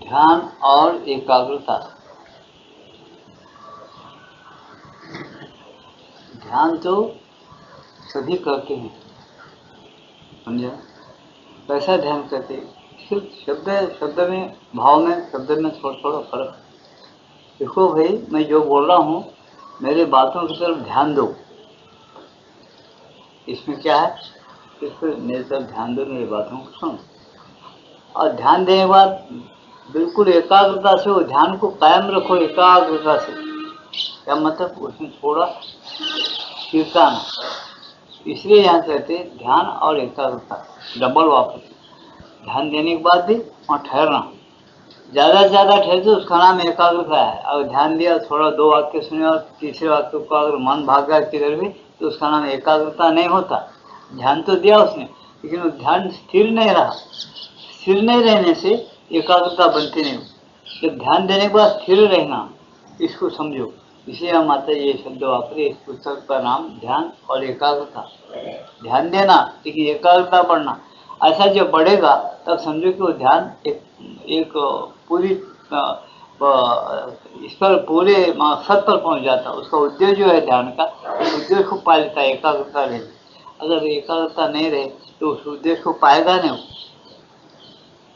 ध्यान और एकाग्रता। ध्यान तो सभी करते हैं, समझा? कैसा ध्यान करते हैं? सिर्फ शब्द में, भाव में, शब्द में थोड़ा फर्क है। देखो भाई, मैं जो बोल रहा हूँ मेरे बातों की तरफ ध्यान दो। इसमें क्या है? इस पर मेरे तरफ ध्यान दो, मेरी बातों को सुनो। और ध्यान देने के बाद बिल्कुल एकाग्रता से वो ध्यान को कायम रखो, एकाग्रता से। क्या मतलब? उसमें थोड़ा स्थिरता ना, इसलिए यहाँ कहते हैं ध्यान और एकाग्रता डबल वापस। ध्यान देने के बाद भी वहाँ ठहरना, ज़्यादा से ज़्यादा ठहरते उसका नाम एकाग्रता है। अगर ध्यान दिया, थोड़ा दो वाक्य सुने और तीसरे वाक्य को अगर मन भाग गया किधर भी, तो उसका नाम एकाग्रता नहीं होता। ध्यान तो दिया उसने, लेकिन वो ध्यान स्थिर नहीं रहा। स्थिर नहीं रहने से एकाग्रता बनती नहीं। जब ध्यान देने के बाद स्थिर रहना, इसको समझो। इसलिए हम आते ये शब्द वापरे। इस पुस्तक का नाम ध्यान और एकाग्रता। ध्यान देना लेकिन एकाग्रता बढ़ना। ऐसा जब बढ़ेगा तब समझो कि वो ध्यान एक पूरी इस पर पूरे मकसद पर पहुंच जाता है। उसका उद्देश्य जो है ध्यान का, उस उद्देश्य को पा लेता है एकाग्रता रहे। अगर एकाग्रता नहीं रहे तो उस उद्देश्य को पाएगा नहीं।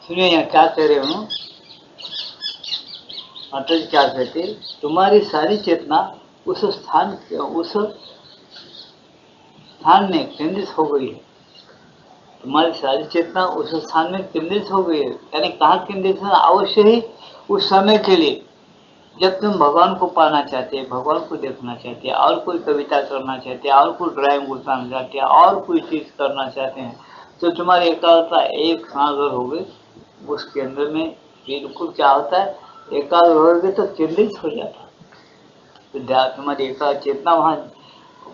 सुनिए यहाँ क्या कह रहे हूँ। माता जी क्या कहते, तुम्हारी सारी चेतना उस स्थान में केंद्रित हो गई है। तुम्हारी सारी चेतना उस स्थान में केंद्रित हो गई है। यानी कहाँ केंद्रित है? अवश्य ही उस समय के लिए जब तुम भगवान को पाना चाहते हैं, भगवान को देखना चाहते हैं, और कोई कविता करना चाहते हैं, और कोई ड्राइंग उतारना चाहते हैं, और कोई चीज करना चाहते हैं, तो तुम्हारी एकाग्रता एक सागर हो गई उस केंद्र में। बिल्कुल क्या होता है, एकाग्र हो गए तो केंद्रित हो जाता है, तो तुम्हारी एकाग्र चेतना वहाँ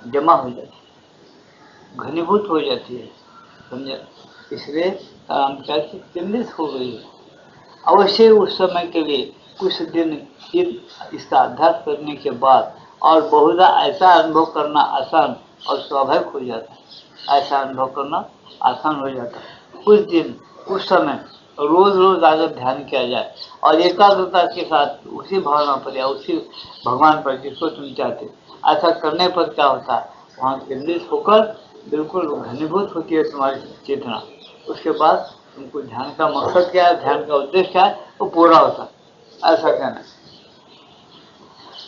जमा हो जाती है, घनीभूत हो जाती है, समझे? इसलिए केंद्रित हो गई है। अवश्य उस समय के लिए कुछ दिन इसका अभ्यास करने के बाद और बहुधा ऐसा अनुभव करना आसान और स्वाभाविक हो जाता है। ऐसा अनुभव करना आसान हो जाता है। कुछ दिन, कुछ समय रोज रोज अगर ध्यान किया जाए और एकाग्रता के साथ उसी भावना पर या उसी भगवान पर जिसको तुम चाहते, ऐसा करने पर क्या होता है, वहाँ केंद्रित होकर बिल्कुल घनीभूत होती है तुम्हारी चेतना। उसके बाद तुमको ध्यान का मकसद क्या है, ध्यान का उद्देश्य क्या है, वो पूरा होता है। ऐसा कहना।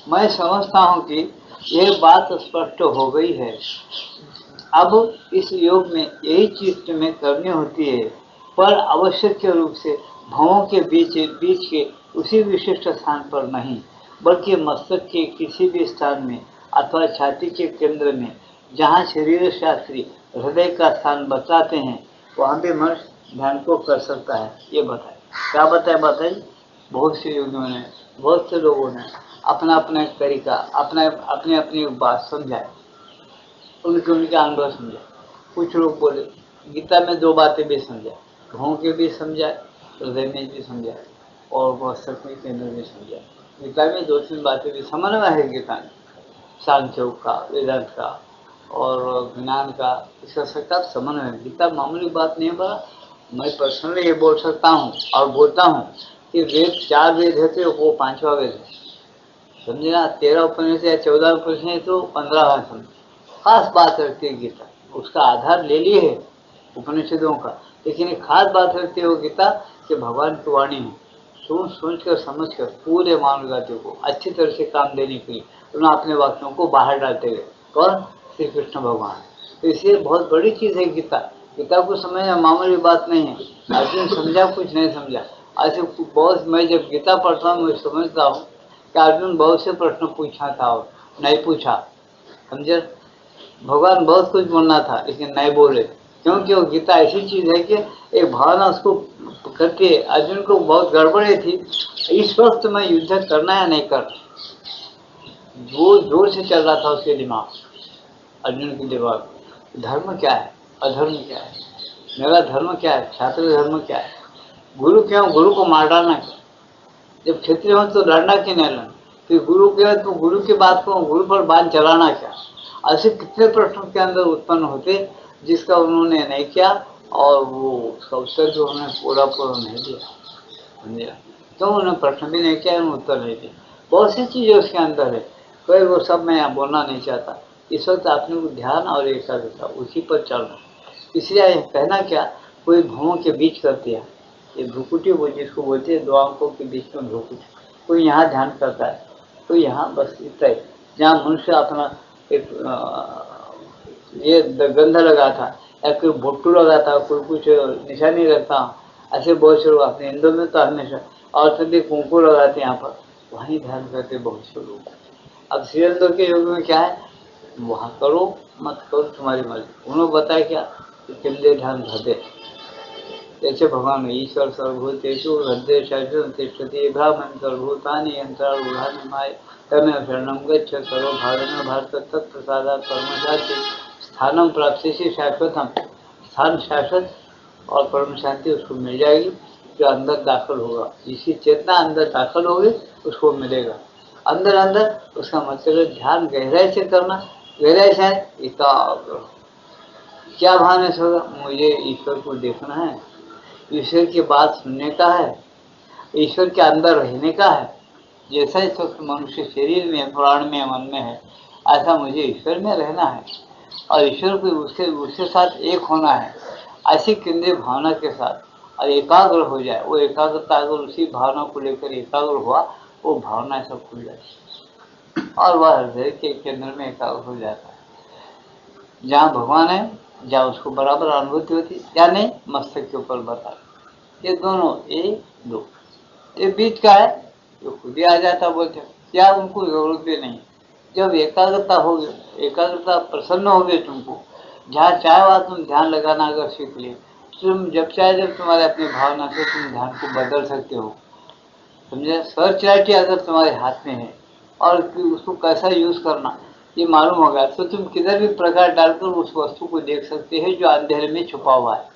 मैं समझता हूँ कि ये बात स्पष्ट हो गई है। अब इस योग में यही चीज तुम्हें करनी होती है, पर आवश्यक रूप से भावों के बीच के उसी विशिष्ट स्थान पर नहीं, बल्कि मस्तक के किसी भी स्थान में अथवा छाती के केंद्र में, जहाँ शरीर शास्त्री हृदय का स्थान बताते हैं, वहाँ भी मनुष्य ध्यान को कर सकता है। ये बताए। क्या बताए? बहुत से योगियों ने, बहुत से लोगों ने अपना अपना तरीका, अपने अपनी बात समझाए, उनके अनुभव समझाए। कुछ लोग बोले गीता में दो बातें भी समझाए, भावों के भी समझाए, हृदय में भी समझाए, और मस्तक में केंद्र में समझाए। गीता में दो तीन बातें भी समन्वय है गीता में, सांख्य का, वेदांत का और ज्ञान का, इसका सबका समन्वय। गीता मामूली बात नहीं बना। मैं पर्सनली ये बोल सकता हूँ और बोलता हूँ कि वेद 4 वेद है तो वो 5वां वेद है, समझे ना? 13 उपनिषद या 14 उपनिषद तो 15वां है। खास बात रखती है गीता, उसका आधार ले लिए है उपनिषदों का, लेकिन एक खास बात रखती है वो गीता कि भगवान की वाणी है। सोच कर समझ कर पूरे मानव जाति को अच्छी तरह से काम देने के लिए उन्होंने अपने वाक्यों को बाहर डालते गए। कौन? श्री कृष्ण भगवान। तो इसलिए बहुत बड़ी चीज है गीता। गीता को समझना मामूली बात नहीं है। अर्जुन समझा, कुछ नहीं समझा। ऐसे बहुत, मैं जब गीता पढ़ता हूँ मैं समझता हूँ कि अर्जुन बहुत से प्रश्न पूछा था और नहीं पूछा, समझे? भगवान बहुत कुछ बोलना था लेकिन नहीं बोले, क्योंकि वो गीता ऐसी चीज है कि एक भावना उसको करती है। अर्जुन को बहुत गड़बड़ी थी, इस वक्त मैं युद्ध करना या नहीं करना, वो जोर से चल रहा था उसके दिमाग, अर्जुन के दिमाग। धर्म क्या है, अधर्म क्या है, मेरा धर्म क्या है, छात्र धर्म क्या है, गुरु क्यों, गुरु को मार डालना क्या, जब क्षत्रिय हो तो लड़ना क्यों नहीं लड़ना, फिर गुरु क्या तो गुरु की बात को, गुरु पर बात चलाना क्या। ऐसे कितने प्रश्नों के अंदर उत्पन्न होते जिसका उन्होंने नहीं किया, और वो उसका उत्तर जो उन्होंने पूरा नहीं दिया, समझे? तो उन्होंने प्रश्न भी नहीं किया, उन्होंने उत्तर नहीं दिया। बहुत सी चीजें उसके अंदर है, कोई वो सब मैं यहाँ बोलना नहीं चाहता। इस वक्त आपने वो ध्यान और एकाग्रता उसी पर चलना। इसलिए कहना क्या, कोई भवों के बीच कर दिया, ये भ्रुकुटी वो जिसको बोलते हैं, दो आंखों के बीच में भ्रुकुटी। कोई यहाँ ध्यान करता है, कोई यहाँ, बस इतना ही। जहाँ मनुष्य अपना एक ये गंध लगाता या कोई बोट्टू लगाता, कोई कुछ निशानी रखता, ऐसे बहुत से लोग अपने हिंदू में तो हमेशा, और सभी कुंकू लगाते यहाँ पर, वहीं ध्यान करते बहुत से लोग। अब श्रीरंदो के योग में क्या है, वहाँ करो मत करो तुम्हारी मर्जी। उन्होंने बताया क्या, केंद्रीय ध्यान धरते, जैसे भगवान में ईश्वर सर्वभूतेषु हृदय शरीरं तिष्ठति ब्राह्मण सर्वभूतानि यंत्रारूढ़ानि माय तमेव शरणं गच्छ सर्व भावेन भारत तत्प्रसादात् परम शांति स्थानम प्राप्स्यसि शाश्वतम। स्थान शाश्वत और परम शांति उसको मिल जाएगी जो अंदर दाखिल होगा। जिसकी चेतना अंदर दाखिल होगी उसको मिलेगा। अंदर अंदर उसका मतलब ध्यान गहराई से करना, गहराई से एकाग्र। क्या भावना से होगा, मुझे ईश्वर को देखना है, ईश्वर की बात सुनने का है, ईश्वर के अंदर रहने का है। जैसा इस वक्त मनुष्य शरीर में, प्राण में, मन में है, ऐसा मुझे ईश्वर में रहना है और ईश्वर को उसके साथ एक होना है। ऐसी केंद्रीय भावना के साथ और एकाग्र हो जाए, वो एकाग्रता अगर उसी भावना को लेकर एकाग्र हुआ, वो भावना सब खुल जाती और वह हृदय के केंद्र में एकाग्र हो जाता है। जहाँ भगवान है, जहाँ उसको बराबर अनुभूति होती, या नहीं मस्तक के ऊपर बता, ये दोनों एक दो, ये बीच का है, जो खुद ही आ जाता बोलते, क्या उनको जरूरत भी नहीं। जब एकाग्रता हो गई, एकाग्रता प्रसन्न हो गई तुमको, जहाँ चाहे वहाँ तुम ध्यान लगाना अगर सीख लिए, तुम जब चाहे जब तुम्हारे अपनी भावना से तुम ध्यान को बदल सकते हो। समझे, सर्च लाइट अगर तुम्हारे हाथ में है और उसको कैसा यूज करना ये मालूम होगा, तो तुम किधर भी प्रकाश डालकर उस वस्तु को देख सकते हैं जो अंधेरे में छुपा हुआ है।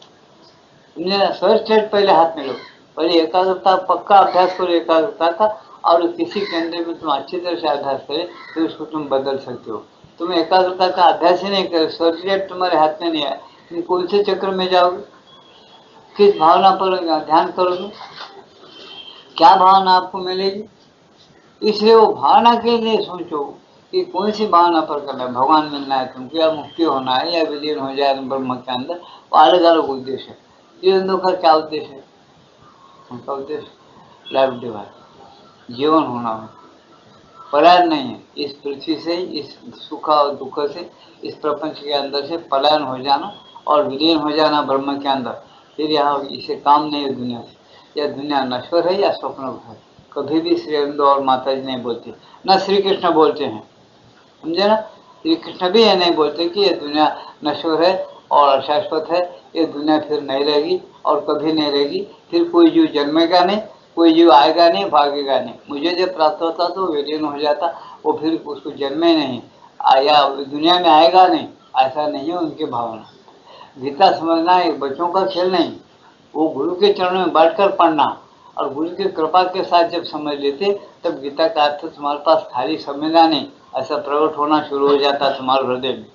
तुमने सर्च लाइट पहले हाथ में लो, पहले एकाग्रता पक्का अभ्यास करो एकाग्रता का, और किसी केंद्र में तुम अच्छी तरह से अभ्यास करें तो उसको तुम बदल सकते हो। तुम एकाग्रता का अभ्यास ही नहीं करे, सर्च लाइट तुम्हारे हाथ में नहीं आए, तुम कौन से चक्र में जाओगे, किस भावना पर ध्यान करोगे, क्या भावना आपको मिलेगी। इसलिए वो भावना के लिए सोचो कि कौन सी भावना पर करना है। भगवान मिलना है तुमको, या मुक्ति होना है, या विलीन हो जाए ब्रह्म के अंदर, वो अलग अलग उद्देश्य है। ये दोनों का क्या उद्देश्य है, उनका उद्देश्य लाइफ डिवाइन, जीवन होना है, पलायन नहीं है। इस पृथ्वी से, इस सुख और दुख से, इस प्रपंच के अंदर से पलायन हो जाना और विलीन हो जाना ब्रह्म के अंदर। फिर यहाँ इसे काम नहीं है दुनिया से, या दुनिया नश्वर है या स्वप्न है। कभी भी श्री अरविंदो और माता जी नहीं बोलते, न श्री कृष्ण बोलते हैं, समझे ना। श्री कृष्ण भी ये नहीं बोलते कि ये दुनिया नश्वर है और अशाश्वत है, ये दुनिया फिर नहीं रहेगी और कभी नहीं रहेगी, फिर कोई जीव जन्मेगा नहीं, कोई जीव आएगा नहीं, भागेगा नहीं। मुझे जब प्राप्त होता तो विलीन हो जाता, वो फिर उसको जन्मे नहीं आया, दुनिया में आएगा नहीं, ऐसा नहीं है उनकी भावना। गीता समझना एक बच्चों का खेल नहीं, वो गुरु के चरणों में बैठकर पढ़ना, और गुरु की कृपा के साथ जब समझ लेते तब गीता का अर्थ तुम्हारे पास खाली समझना नहीं, ऐसा प्रकट होना शुरू हो जाता तुम्हारे हृदय में।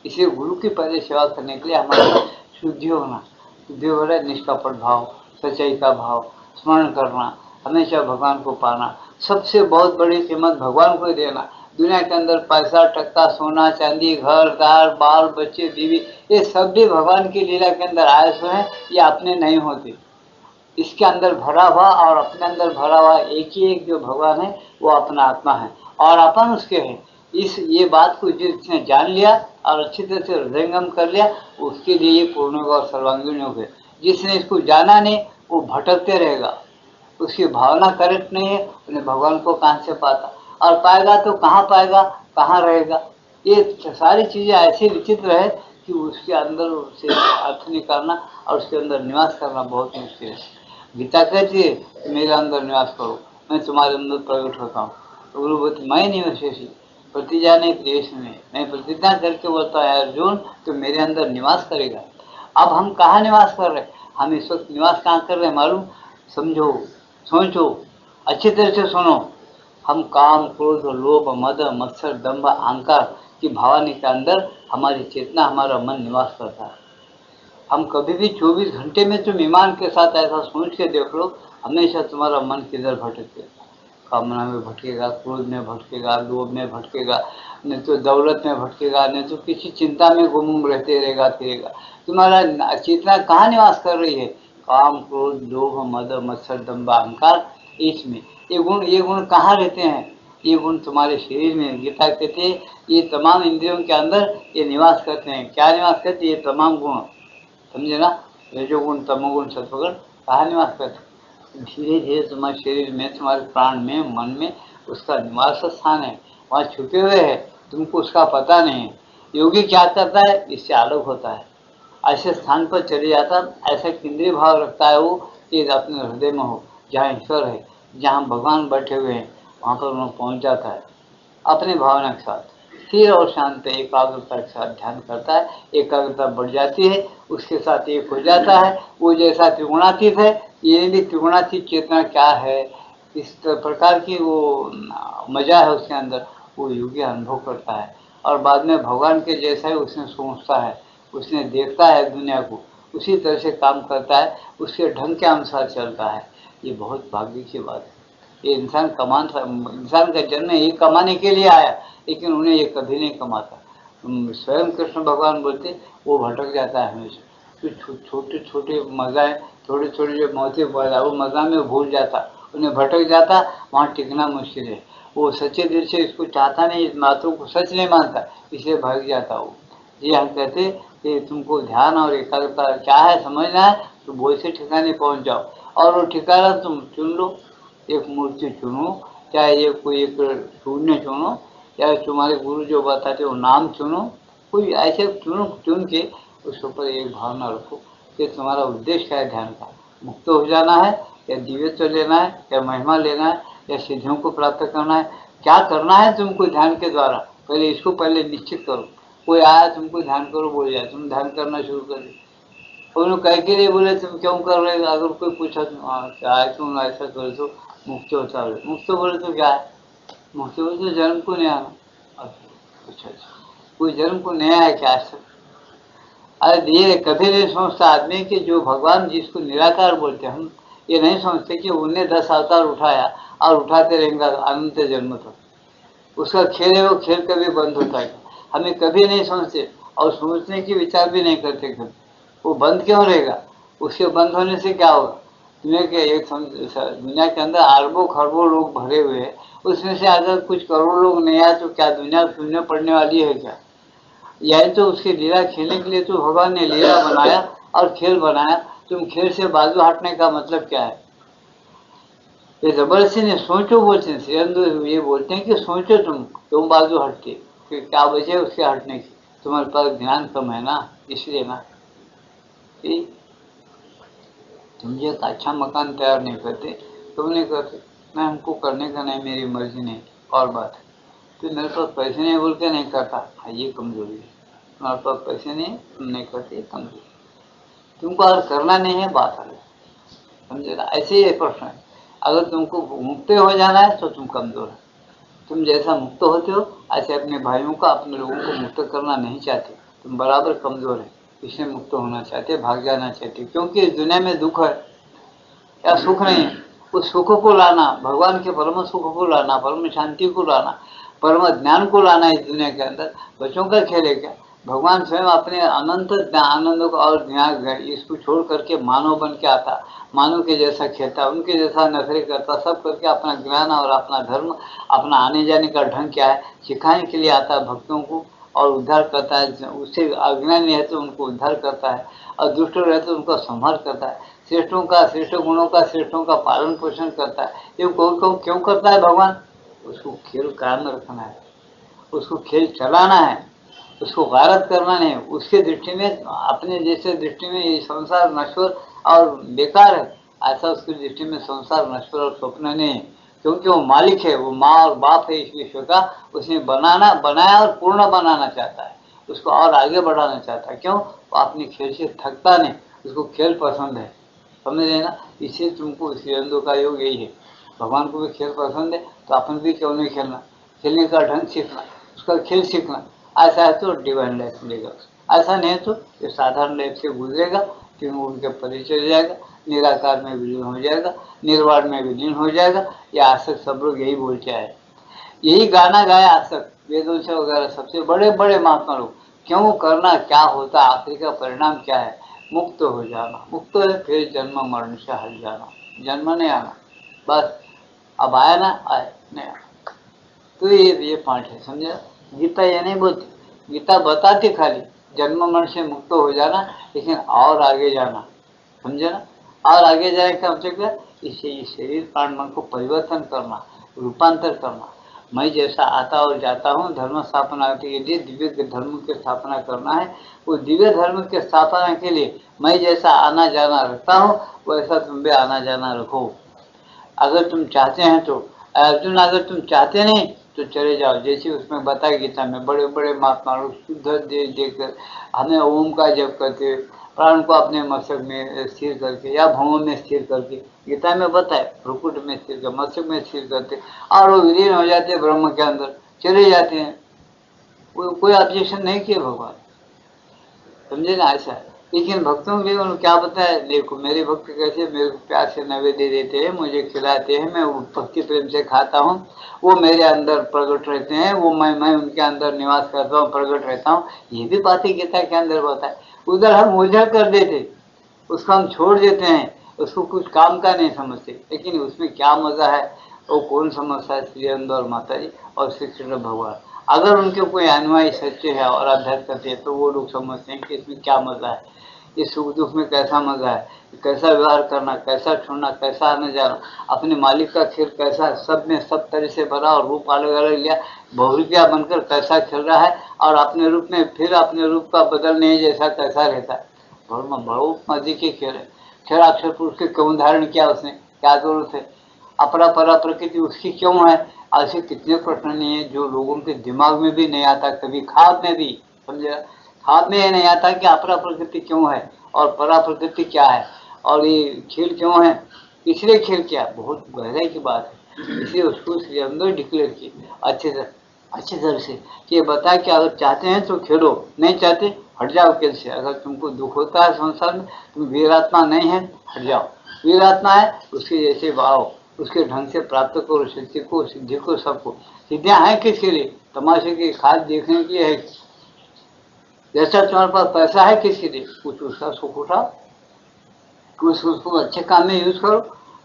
इसलिए गुरु की पहले सेवा करने के लिए हमारा शुद्धि होना, शुद्धि हो रहा है, निष्कपट भाव, सच्चाई का भाव, स्मरण करना, हमेशा भगवान को पाना। सबसे बहुत बड़ी कीमत भगवान को देना। दुनिया के अंदर पैसा, टक्का, सोना, चांदी, घर द्वार, बाल बच्चे, बीवी, ये सब भी भगवान की लीला के अंदर आए हुए हैं, ये अपने नहीं होते। इसके अंदर भरा हुआ और अपने अंदर भरा हुआ एक ही एक जो भगवान है, वो अपना आत्मा है और अपन उसके हैं। इस ये बात को जिसने जान लिया और अच्छी तरह से हृदयंगम कर लिया, उसके लिए ये पूर्ण योग और सर्वांगीण योग है। जिसने इसको जाना नहीं वो भटकते रहेगा, उसकी भावना करेक्ट नहीं है, उन्हें भगवान को कहाँ से पाता, और पाएगा तो कहाँ पाएगा, कहाँ रहेगा। ये सारी चीजें ऐसी विचित्र है कि उसके अंदर से अर्थ निकालना और उसके अंदर निवास करना बहुत मुश्किल है। गीता कहती है मेरे अंदर निवास करो, मैं तुम्हारे अंदर प्रकट होता हूँ। तो गुरुवती मैं निवशेषी प्रतिजाने प्रियेश में, मैं प्रतिज्ञा करके बोलता है अर्जुन तो मेरे अंदर निवास करेगा। अब हम कहाँ निवास कर रहे हैं, हम इस वक्त निवास कहाँ कर रहे हैं मालूम, समझो, सोचो, अच्छी तरह से सुनो। हम काम, क्रोध, लोभ, मद, मत्सर, दंभ, अहंकार की भावना के अंदर हमारी चेतना, हमारा मन निवास करता है। हम कभी भी 24 घंटे में तुम ईमान के साथ ऐसा सोच के देख लो, हमेशा तुम्हारा मन किधर भटके, कामना में भटकेगा, क्रोध में भटकेगा, लोभ में भटकेगा, नहीं तो दौलत में भटकेगा, नहीं तो किसी चिंता में गुम रहते रहेगा फिरेगा। तुम्हारा चेतना कहाँ निवास कर रही है? काम, क्रोध, लोभ, मद, मत्सर, दंभ, अहंकार, इसमें। ये गुण कहाँ रहते हैं? ये गुण तुम्हारे शरीर में। गीता कहते हैं ये तमाम इंद्रियों के अंदर ये निवास करते हैं। क्या निवास करते हैं? ये तमाम गुण, समझे ना? रजोगुण, तमोगुण, सत्वगुण कहाँ निवास करते हैं? धीरे धीरे तुम्हारे शरीर में, तुम्हारे प्राण में, मन में उसका निवास स्थान है, वहाँ छुपे हुए है, तुमको उसका पता नहीं है। योगी क्या करता है? इससे अलग होता है, ऐसे स्थान पर चले जाता, ऐसा केंद्रीय भाव रखता है वो कि अपने हृदय में हो, जहाँ ईश्वर है, जहाँ भगवान बैठे हुए हैं, वहाँ पर वो पहुँच जाता है। अपने भावना के साथ स्थिर और शांत एकाग्रता के साथ ध्यान करता है, एकाग्रता बढ़ जाती है, उसके साथ एक हो जाता है। वो जैसा त्रिगुणातीत है, ये भी त्रिगुणातीत चेतना क्या है, इस प्रकार की वो मजा है उसके अंदर, वो योगी अनुभव करता है। और बाद में भगवान के जैसा ही उसने सोचता है, उसने देखता है दुनिया को, उसी तरह से काम करता है, उसके ढंग के अनुसार चलता है। ये बहुत भाग्य की बात है। ये इंसान इंसान का जन्म ये कमाने के लिए आया, लेकिन उन्हें ये कभी नहीं कमाता। स्वयं कृष्ण भगवान बोलते वो भटक जाता है हमेशा। तो छोटे छोटे मजाएं, थोड़े थोड़े जो मौतें पैदा, वो मजा में भूल जाता, उन्हें भटक जाता, वहाँ टिकना मुश्किल है। वो सच्चे दिल से इसको चाहता नहीं, इस बातों को सच नहीं मानता, इसलिए भाग जाता वो। ये हम कहते कि तुमको ध्यान और एकाग्रता क्या है समझना है, तो वो से ठिकाने पहुँच जाओ। और वो ठिकाना तुम चुन लो, एक मूर्ति चुनो, चाहे ये कोई एक शून्य चुनो, या तुम्हारे गुरु जो बताते वो नाम चुनो, कोई ऐसे चुनो, चुन के उसके ऊपर एक भावना रखो कि तुम्हारा उद्देश्य क्या है ध्यान का। मुक्त हो जाना है, या दिव्यत्व लेना है, या महिमा लेना है, या सिद्धियों को प्राप्त करना है, क्या करना है तुमको ध्यान के द्वारा, पहले इसको पहले निश्चित करो। कोई आया तुमको ध्यान करो बोल जाए, तुम ध्यान करना शुरू कर दो। उन्होंने कह के लिए बोले तुम क्यों कर रहे हो? अगर कोई पूछा क्या है, तुम ऐसा कर दो मुक्त होता है। मुक्त बोले तो क्या है? मुक्त बोले तो जन्म को नहीं आना। अच्छा, कोई जन्म को नहीं आया क्या आज तक? अरे ये कभी नहीं सोचता आदमी कि जो भगवान जिसको निराकार बोलते हैं, हम ये नहीं समझते कि उन्हें 10 अवतार उठाया और उठाते रहेंगे अनंत जन्म तक। उसका खेल है, वो खेल कभी बंद होता है? हमें कभी नहीं समझते, और सोचने की विचार भी नहीं करते कभी। वो बंद क्यों रहेगा? उसके बंद होने से क्या होगा? दुनिया के दुनिया के अंदर अरबों खरबों लोग भरे हुए हैं, उसमें से अगर कुछ करोड़ लोग नहीं आए तो क्या दुनिया शून्य पड़ने वाली है क्या? यही तो उसकी लीला खेलने के लिए तो भगवान ने लीला बनाया और खेल बनाया। तुम खेल से बाजू हटने का मतलब क्या है? ये जबरदस्ती ने सोचो बोलते हैं, श्रीअरबिंदो ये बोलते हैं कि सोचो, तुम बाजू हटते, फिर क्या वजह है उसके हटने की? तुम्हारे पास ज्ञान कम है ना, इसलिए ना। तुम ये अच्छा मकान तैयार नहीं करते, तुम नहीं करते, मैं हमको करने का नहीं, मेरी मर्जी नहीं, और बात है। तो मेरे पास पैसे नहीं बोल के नहीं करता, हाँ ये कमजोरी है। तुम्हारे पास पैसे नहीं, तुम नहीं करते, कमजोरी। तुमको अगर करना नहीं है, बात अलग, समझे ना? ऐसे ही प्रश्न है। अगर तुमको मुक्त हो जाना है तो तुम कमजोर है। तुम जैसा मुक्त होते हो, ऐसे अपने भाइयों का, अपने लोगों को मुक्त करना नहीं चाहते, तुम बराबर कमजोर है, इससे मुक्त होना चाहते, भाग जाना चाहते, क्योंकि इस दुनिया में दुख है या सुख नहीं है। उस सुख को लाना, भगवान के परम सुख को लाना, परम शांति को लाना, परम ज्ञान को लाना इस दुनिया के अंदर बच्चों का खेल है क्या? भगवान स्वयं अपने अनंत आनंद को और ज्ञान इसको छोड़ करके मानव बन के आता, मानव के जैसा खेलता, उनके जैसा नखरे करता, सब करके अपना ज्ञान और अपना धर्म, अपना आने जाने का ढंग क्या है सिखाने के लिए आता है भक्तों को, और उद्धार करता है। उससे अज्ञानी है तो उनको उद्धार करता है, और दुष्ट रहे तो उनका संहार करता है। श्रेष्ठों का, श्रेष्ठ गुणों का, श्रेष्ठों का पालन पोषण करता है। ये क्यों करता है भगवान? उसको खेल कायम रखना है, उसको खेल चलाना है, उसको गारत करना नहीं। उसके दृष्टि में, अपने जैसे दृष्टि में ये संसार नश्वर और बेकार है, ऐसा उसकी दृष्टि में संसार नश्वर और स्वप्न नहीं है, क्योंकि वो मालिक है, वो माँ और बाप है इस विश्व का। उसने बनाया और पूर्ण बनाना चाहता है, उसको और आगे बढ़ाना चाहता है। क्यों? वो अपने खेल से थकता नहीं, उसको खेल पसंद है, समझ रहे ना? इसलिए तुमको श्रीअरबिंदो का योग यही है, भगवान को भी खेल पसंद है तो अपन भी क्यों नहीं खेलना, खेलने का ढंग सीखना, उसका खेल सीखना। ऐसा है तो डिवाइन लाइफ मिलेगा, ऐसा नहीं है तो ये साधारण लाइफ से गुजरेगा, क्योंकि उनके परिचय हो जाएगा, निराकार में विलीन हो जाएगा, निर्वाण में विलीन हो जाएगा। ये आसक्त सब लोग यही बोलते आए, यही गाना गाया आसक्त वेदों से वगैरह सबसे बड़े बड़े महात्मा लोग। क्यों करना, क्या होता, आखिरी का परिणाम क्या है? मुक्त हो जाना। मुक्त है फिर जन्म मरण से हट जाना, जन्म नहीं आना, बस। अब आया ना, आए नहीं आया। तो ये पाठ है, समझा? गीता ये नहीं बोलती, गीता बताती खाली जन्म मरण से मुक्त हो जाना, लेकिन और आगे जाना, समझे ना? और आगे जाए का मतलब क्या? इसे शरीर प्राण मन को परिवर्तन करना, रूपांतर करना। मैं जैसा आता और जाता हूँ धर्म स्थापना के लिए, दिव्य धर्म की स्थापना करना है। वो दिव्य धर्म के स्थापना के लिए मैं जैसा आना जाना रखता हूँ, वैसा तुम भी आना जाना रखो। अगर तुम चाहते हैं तो अर्जुन, अगर तुम चाहते नहीं तो चले जाओ। जैसे उसमें बताया गीता में, बड़े बड़े महात्मा लोग शुद्ध देकर हमें ओम का जप करते, प्राण को अपने मस्तक में स्थिर करके या भवों में स्थिर करके, गीता में बताए, भ्रुकुट में स्थिर कर, मस्तक में स्थिर करते, और वो विलीन हो जाते ब्रह्म के अंदर, चले जाते हैं। कोई ऑब्जेक्शन नहीं किए भगवान, समझे ना? ऐसा है। लेकिन भक्तों के लिए उन्होंने क्या बताया, देखो मेरे भक्त कैसे मेरे को प्यार से नैवेद्य देते हैं, मुझे खिलाते हैं, मैं भक्ति प्रेम से खाता हूँ, वो मेरे अंदर प्रकट रहते हैं, वो मैं उनके अंदर निवास करता हूँ, प्रकट रहता हूँ। ये भी बातें गीता के अंदर बताए। उधर हम उलझा कर देते, उसको हम छोड़ देते हैं, उसको कुछ काम का नहीं समझते। लेकिन उसमें क्या मजा है वो कौन समझता है? श्री अंदर और माता जी और श्री कृष्ण भगवान। अगर उनके कोई अनुयायी सच्चे है और अध्ययन करते हैं तो वो लोग समझते हैं कि इसमें क्या मजा है, इस सुख दुख में कैसा मजा है, कैसा व्यवहार करना, कैसा छोड़ना, कैसा आने जाना, अपने मालिक का खेल कैसा, सब में सब तरह से भरा और रूप अलग अलग लिया, बहुरूपिया बनकर कैसा खेल रहा है, और अपने रूप में फिर अपने रूप का बदल नहीं जैसा कैसा रहता है। बहुत मजे के खेल है। अक्षर पुरुष के क्यों धारण किया उसने, क्या जरूरत है? अपरा परा प्रकृति उसकी क्यों है? ऐसे कितने प्रश्न नहीं है जो लोगों के दिमाग में भी नहीं आता, कभी ख्वाब में भी, समझे? ख्वाब में ये नहीं आता कि अपरा प्रकृति क्यों है और परा प्रकृति क्या है, और ये खेल क्यों है, इसलिए खेल क्या, बहुत गहराई की बात है। इसलिए उसको श्री अंदर डिक्लेयर की अच्छी तरह से कि ये बता कि अगर चाहते हैं तो खेलो, नहीं चाहते हट जाओ खेल से। अगर तुमको दुख होता है संसार में, तुम वीरात्मा नहीं है, हट जाओ। वीरात्मा है उसके जैसे भाव, उसके ढंग से प्राप्त करो शक्ति को, सिद्धि को, सबको। सिद्धियां हैं किसके लिए? तमाशे की खास देखने के लिए है। जैसा तुम्हारे पास पैसा है किसके लिए? कुछ उसका सुख उठाओ, कुछ उसको अच्छे काम में यूज करो।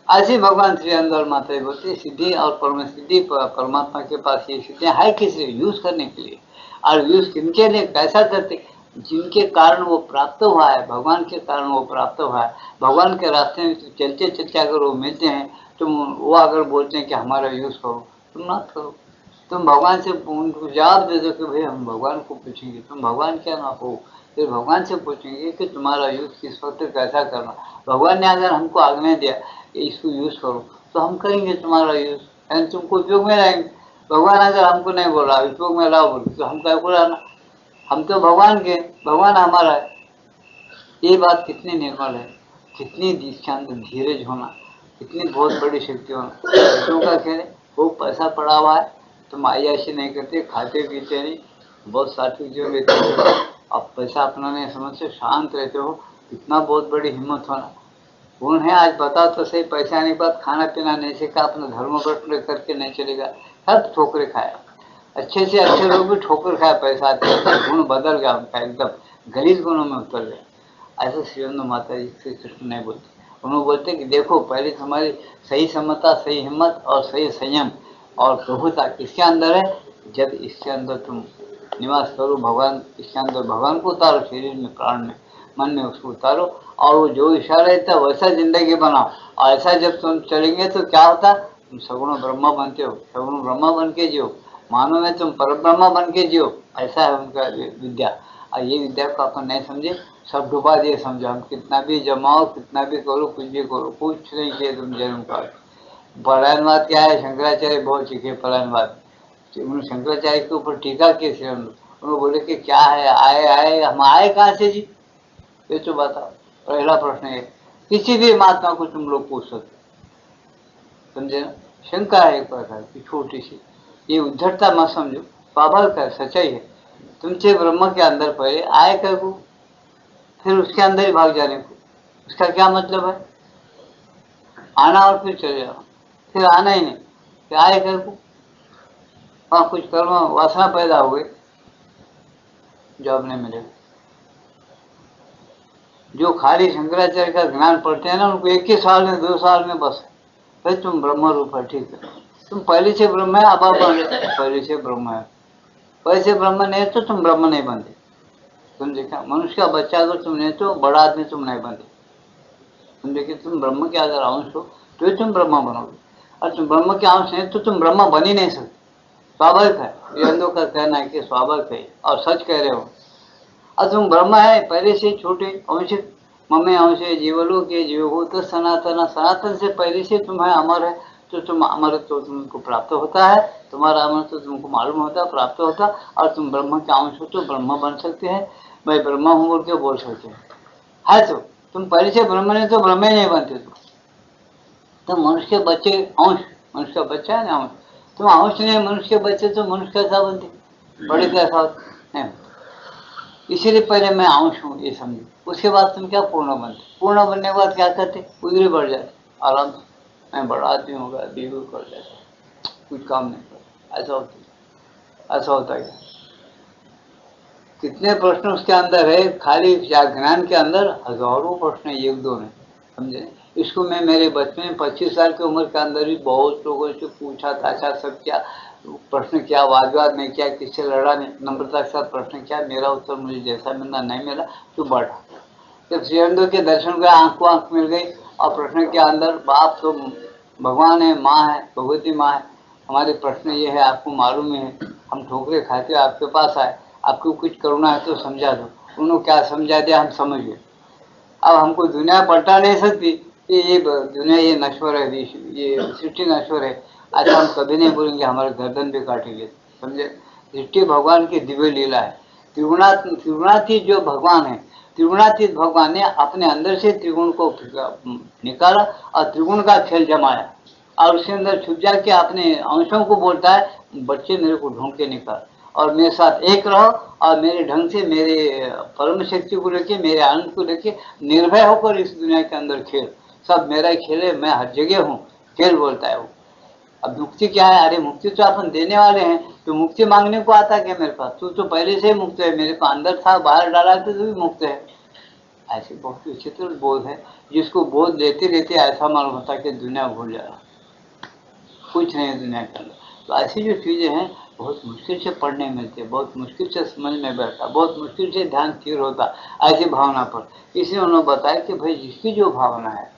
ऐसे भगवान श्री अंदर माता बोलते सिद्धि और परम सिद्धि परमात्मा के पास ये सिद्धियां है किस लिए? यूज करने के लिए। और यूज किनके लिए, कैसा करते? जिनके कारण वो प्राप्त हुआ है, भगवान के कारण वो प्राप्त हुआ है। भगवान के रास्ते में चलते चलते अगर वो मिलते हैं तो वो अगर बोलते हैं कि हमारा यूज करो, तुम मत करो। तुम भगवान से उनको जवाब दे दो कि भाई हम भगवान को पूछेंगे, तुम भगवान क्या ना हो, फिर भगवान से पूछेंगे कि तुम्हारा यूज किस वक्त कैसा करना। भगवान ने अगर हमको आज्ञा दिया कि इसको यूज करो तो हम करेंगे तुम्हारा यूज, यानी तुमको उपयोग में लाएंगे। भगवान अगर हमको नहीं बोल रहा उपयोग में लाओ बोल तो हम क्या को लाना? हम तो भगवान के, भगवान हमारा है। ये बात कितनी निर्मल है, कितनी इसके अंदर धीरज होना, कितनी बहुत बड़ी शक्ति होना। बच्चों का खेल है, वो पैसा पड़ा हुआ है, तुम आयाशी नहीं करते, खाते पीते नहीं, बहुत सात्विक जीवन लेते हो, अब पैसा अपना नहीं समझते, शांत रहते हो, कितना बहुत बड़ी हिम्मत होना। कौन है आज बताओ तो सही, पैसा नहीं बात, खाना पीना नहीं सीखा, अपना धर्म व्रत करके नहीं चलेगा, सब ठोकरे खाया। अच्छे से अच्छे लोग भी ठोकर खाया, पैसा आते गुण बदल गया उनका, एकदम गरीब गुणों में उतर गया। ऐसा श्रीअंद माता जी श्री कृष्ण नहीं बोलते। उन्होंने बोलते कि देखो पहले तुम्हारी सही समता, सही हिम्मत और सही संयम और प्रभुता किसके अंदर है? जब इसके अंदर तुम निवास करो, भगवान इसके अंदर भगवान को उतारो, शरीर में, प्राण में, मन में उसको उतारो, और वो जो इशारा रहता है वैसा जिंदगी बनाओ। और ऐसा जब तुम चलेंगे तो क्या होता? तुम सगुण ब्रह्मा बनते हो, सगुण ब्रह्मा बन के जियो, मानो में तुम पर ब्रह्मा बन के जियो। ऐसा है उनका विद्या। और ये विद्या को अपन नहीं समझे, सब डुबा दिए समझो। हम कितना भी जमाओ, कितना भी करो, कुछ भी करो, कुछ नहीं किए तुम जन्म का। पलायनवाद क्या है? शंकराचार्य बहुत सीखे पलायनवाद। उन्होंने शंकराचार्य के ऊपर टीका की, उन्होंने बोले कि क्या है, आए आए, हम आए कहाँ से जी? ये तो बताओ। पहला प्रश्न है, किसी भी महात्मा को तुम लोग पूछ सकते, समझे ना? शंका है एक प्रकार की छोटी सी, ये उद्धटता मत समझो, स्वाभाविक है, सच्चाई है। तुमसे ब्रह्म के अंदर पहले आए कर को, फिर उसके अंदर ही भाग जाने को, उसका क्या मतलब है? आना और फिर चले जाओ, फिर आना ही नहीं, फिर आए घर को, वहाँ कुछ कर्म वासना पैदा हुए, जॉब नहीं मिलेगा। जो खाली शंकराचार्य का ज्ञान पढ़ते हैं ना, उनको 1 ही साल में 2 साल में बस भाई तुम ब्रह्म रूप है, ठीक है, तुम पहले से ब्रह्म है, अब आप बन रहे पहले से ब्रह्म है, पहले से ब्रह्म नहीं है तो तुम ब्रह्म नहीं बनते। तुम देखा मनुष्य का बच्चा अगर तुम नहीं तो बड़ा आदमी तुम नहीं बनते। तुम देखिए तुम ब्रह्म के अगर अंश हो तो ही तुम ब्रह्म बनोगे, और तुम ब्रह्म के अंश नहीं तो तुम ब्रह्म बन ही नहीं सकते। स्वाभाविक है, ये अंधों का कहना है कि स्वाभाविक है और सच कह रहे हो। और तुम ब्रह्म है पहले से छोटे अंश, मम्मी अंश है, जीवलों के जीवभूत सनातन, सनातन से पहले से तुम्हें अमर है, तो तुम अमर तो तुमको प्राप्त होता है, तुम्हारा अमर तो तुमको मालूम होता है, प्राप्त होता, और तुम ब्रह्म के अंश हो तो ब्रह्म बन सकते हैं। मैं ब्रह्म हूँ बोल के बोल सकते हैं, है तो तुम पहले से ब्रह्म नहीं तो ब्रह्म ही नहीं बनते। तो मनुष्य के बच्चे अंश, मनुष्य का बच्चा है ना अंश, तुम अंश नहीं मनुष्य के बच्चे तो मनुष्य कैसा बनते, बड़े कैसा होते नहीं। इसीलिए पहले मैं अंश हूँ ये समझो, उसके बाद तुम क्या पूर्ण बनते, पूर्ण बनने के बाद क्या करते, उधर बढ़ जाते आराम से, मैं बड़ा आदमी होगा, बीवी कर जाता, कुछ काम नहीं करता, ऐसा होता, ऐसा होता है। कितने प्रश्न उसके अंदर है, खाली ज्ञान के अंदर हजारों प्रश्न है, एक दो नहीं, समझे। इसको मैं मेरे बचपन में 25 साल की उम्र के अंदर ही बहुत लोगों से पूछा ताछा, सब क्या प्रश्न क्या, वाद विवाद में क्या, किससे लड़ा नहीं, नम्रता के साथ प्रश्न क्या, मेरा उत्तर मुझे जैसा मिलना नहीं मिला तो बढ़ा। जब श्री अरविंदो के दर्शन को आंख को आंख मिल गई, और प्रश्न के अंदर बाप तो भगवान है, माँ है, भगवती माँ है, हमारे प्रश्न ये है, आपको मालूम है, हम ठोकरे खाते आपके पास आए, आपको कुछ करुणा है तो समझा दो। उन्होंने क्या समझा दिया, हम समझ गए। अब हमको दुनिया पलटा नहीं सकती कि ये दुनिया ये नश्वर है, ये सृष्टि नश्वर है, ऐसा हम कभी नहीं बोलेंगे, हमारे गर्दन भी काटेंगे, समझे। सृष्टि भगवान की दिव्य लीला है। त्रिगुणातीत जो भगवान है, त्रिगुणातीत भगवान ने अपने अंदर से त्रिगुण को निकाला और त्रिगुण का खेल जमाया, और उसके अंदर छुप जाके अपने अंशों को बोलता है, बच्चे मेरे को ढूंढ के निकाल और मेरे साथ एक रहो, और मेरे ढंग से, मेरे परम शक्ति को लेके, मेरे आनंद को लेके निर्भय होकर इस दुनिया के अंदर खेल, सब मेरा ही खेल है, मैं हर जगह हूँ, खेल बोलता है वो। अब मुक्ति क्या है, अरे मुक्ति तो अपन देने वाले हैं, तो मुक्ति मांगने को आता क्या मेरे पास, तू तो पहले से ही मुक्त है, मेरे को अंदर था, बाहर डाला तो भी मुक्त है। ऐसे बहुत विचित्र बोध है, जिसको बोध लेते लेते ऐसा मालूम होता है कि दुनिया भूल जाए, कुछ नहीं है दुनिया के अंदर। तो ऐसी जो चीजें हैं बहुत मुश्किल से पढ़ने मिलती है, बहुत मुश्किल से समझ में बैठता, बहुत मुश्किल से ध्यान स्थिर होता ऐसी भावना पर। इसलिए उन्होंने बताया कि भाई जिसकी जो भावना है,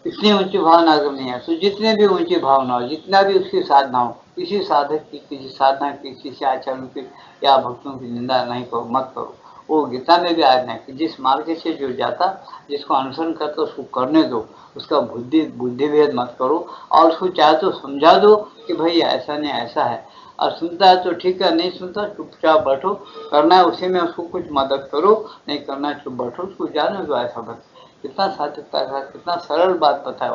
इतनी ऊंची भावना अगर नहीं है, तो जितने भी ऊंची भावना हो, जितना भी उसकी साधना हो, किसी साधक की, किसी साधना की, किसी आचरण की या भक्तों की निंदा नहीं करो, मत करो। वो गीता में भी आज्ञा है कि जिस मार्ग से जो जाता, जिसको अनुसरण करता उसको करने दो, उसका बुद्धि भेद मत करो, और उसको चाहे तो समझा दो कि भाई ऐसा नहीं ऐसा है, और सुनता है तो ठीक है, नहीं सुनता चुपचाप बैठो, करना है उसी में उसको कुछ मदद करो, नहीं करना है चुप बैठो, उसको जाने दो, ऐसा बस। कितना सात्विकता का, कितना सरल बात बताया।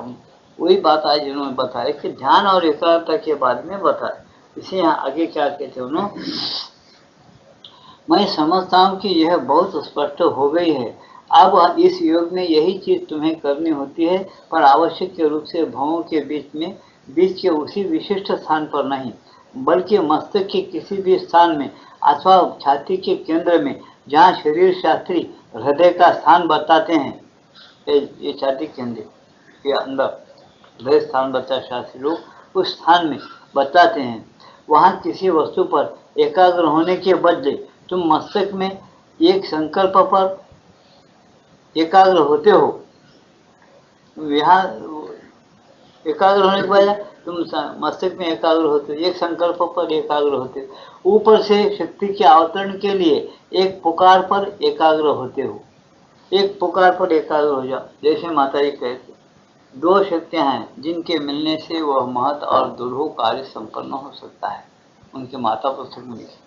वही बात आज इन्होंने बताया कि ध्यान और एकाग्रता के बाद में बताया। इसे यहाँ आगे क्या कहते उन्होंने, मैं समझता हूँ कि यह बहुत स्पष्ट हो गई है। अब इस योग में यही चीज तुम्हें करनी होती है, पर आवश्यक के रूप से भावों के बीच के उसी विशिष्ट स्थान पर नहीं, बल्कि मस्तक के किसी भी स्थान में अथवा छाती के केंद्र में, जहाँ शरीर शास्त्री हृदय का स्थान बताते हैं। ये छाती केंद्र के अंदर हृदय स्थान बताते शास्त्री लोग, उस स्थान में बताते हैं। वहाँ किसी वस्तु पर एकाग्र होने के बदले तुम मस्तक में एक संकल्प पर एकाग्र होते हो। यहाँ एकाग्र होने के बजाय तुम मस्तक में एकाग्र होते हो, एक संकल्प पर एकाग्र होते हो, ऊपर से शक्ति के अवतरण के लिए एक पुकार पर एकाग्र होते हो। एक पुकार पर एकाग्र हो जाओ, जैसे माता जी कहते, दो शक्तियां हैं जिनके मिलने से वह महत और दुर्लभ कार्य संपन्न हो सकता है। उनके माता पुस्तक में लिखे,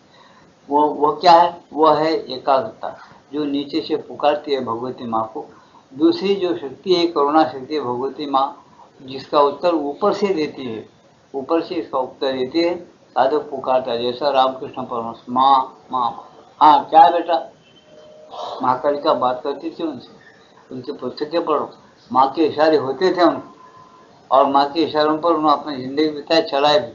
वो क्या है, वह है एकाग्रता, जो नीचे से पुकारती है भगवती माँ को। दूसरी जो शक्ति है, करुणा शक्ति है भगवती माँ, जिसका उत्तर ऊपर से देती है, ऊपर से इसका उत्तर देती है, साधक पुकारता है, जैसा रामकृष्ण परमहंस माँ माँ, हाँ क्या बेटा, महाकाली का बात करती थी उनसे, उनकी पुस्तकें पढ़ो, माँ के इशारे होते थे उनको, और माँ के इशारों पर उन्होंने अपनी जिंदगी बिताए, चलाए भी,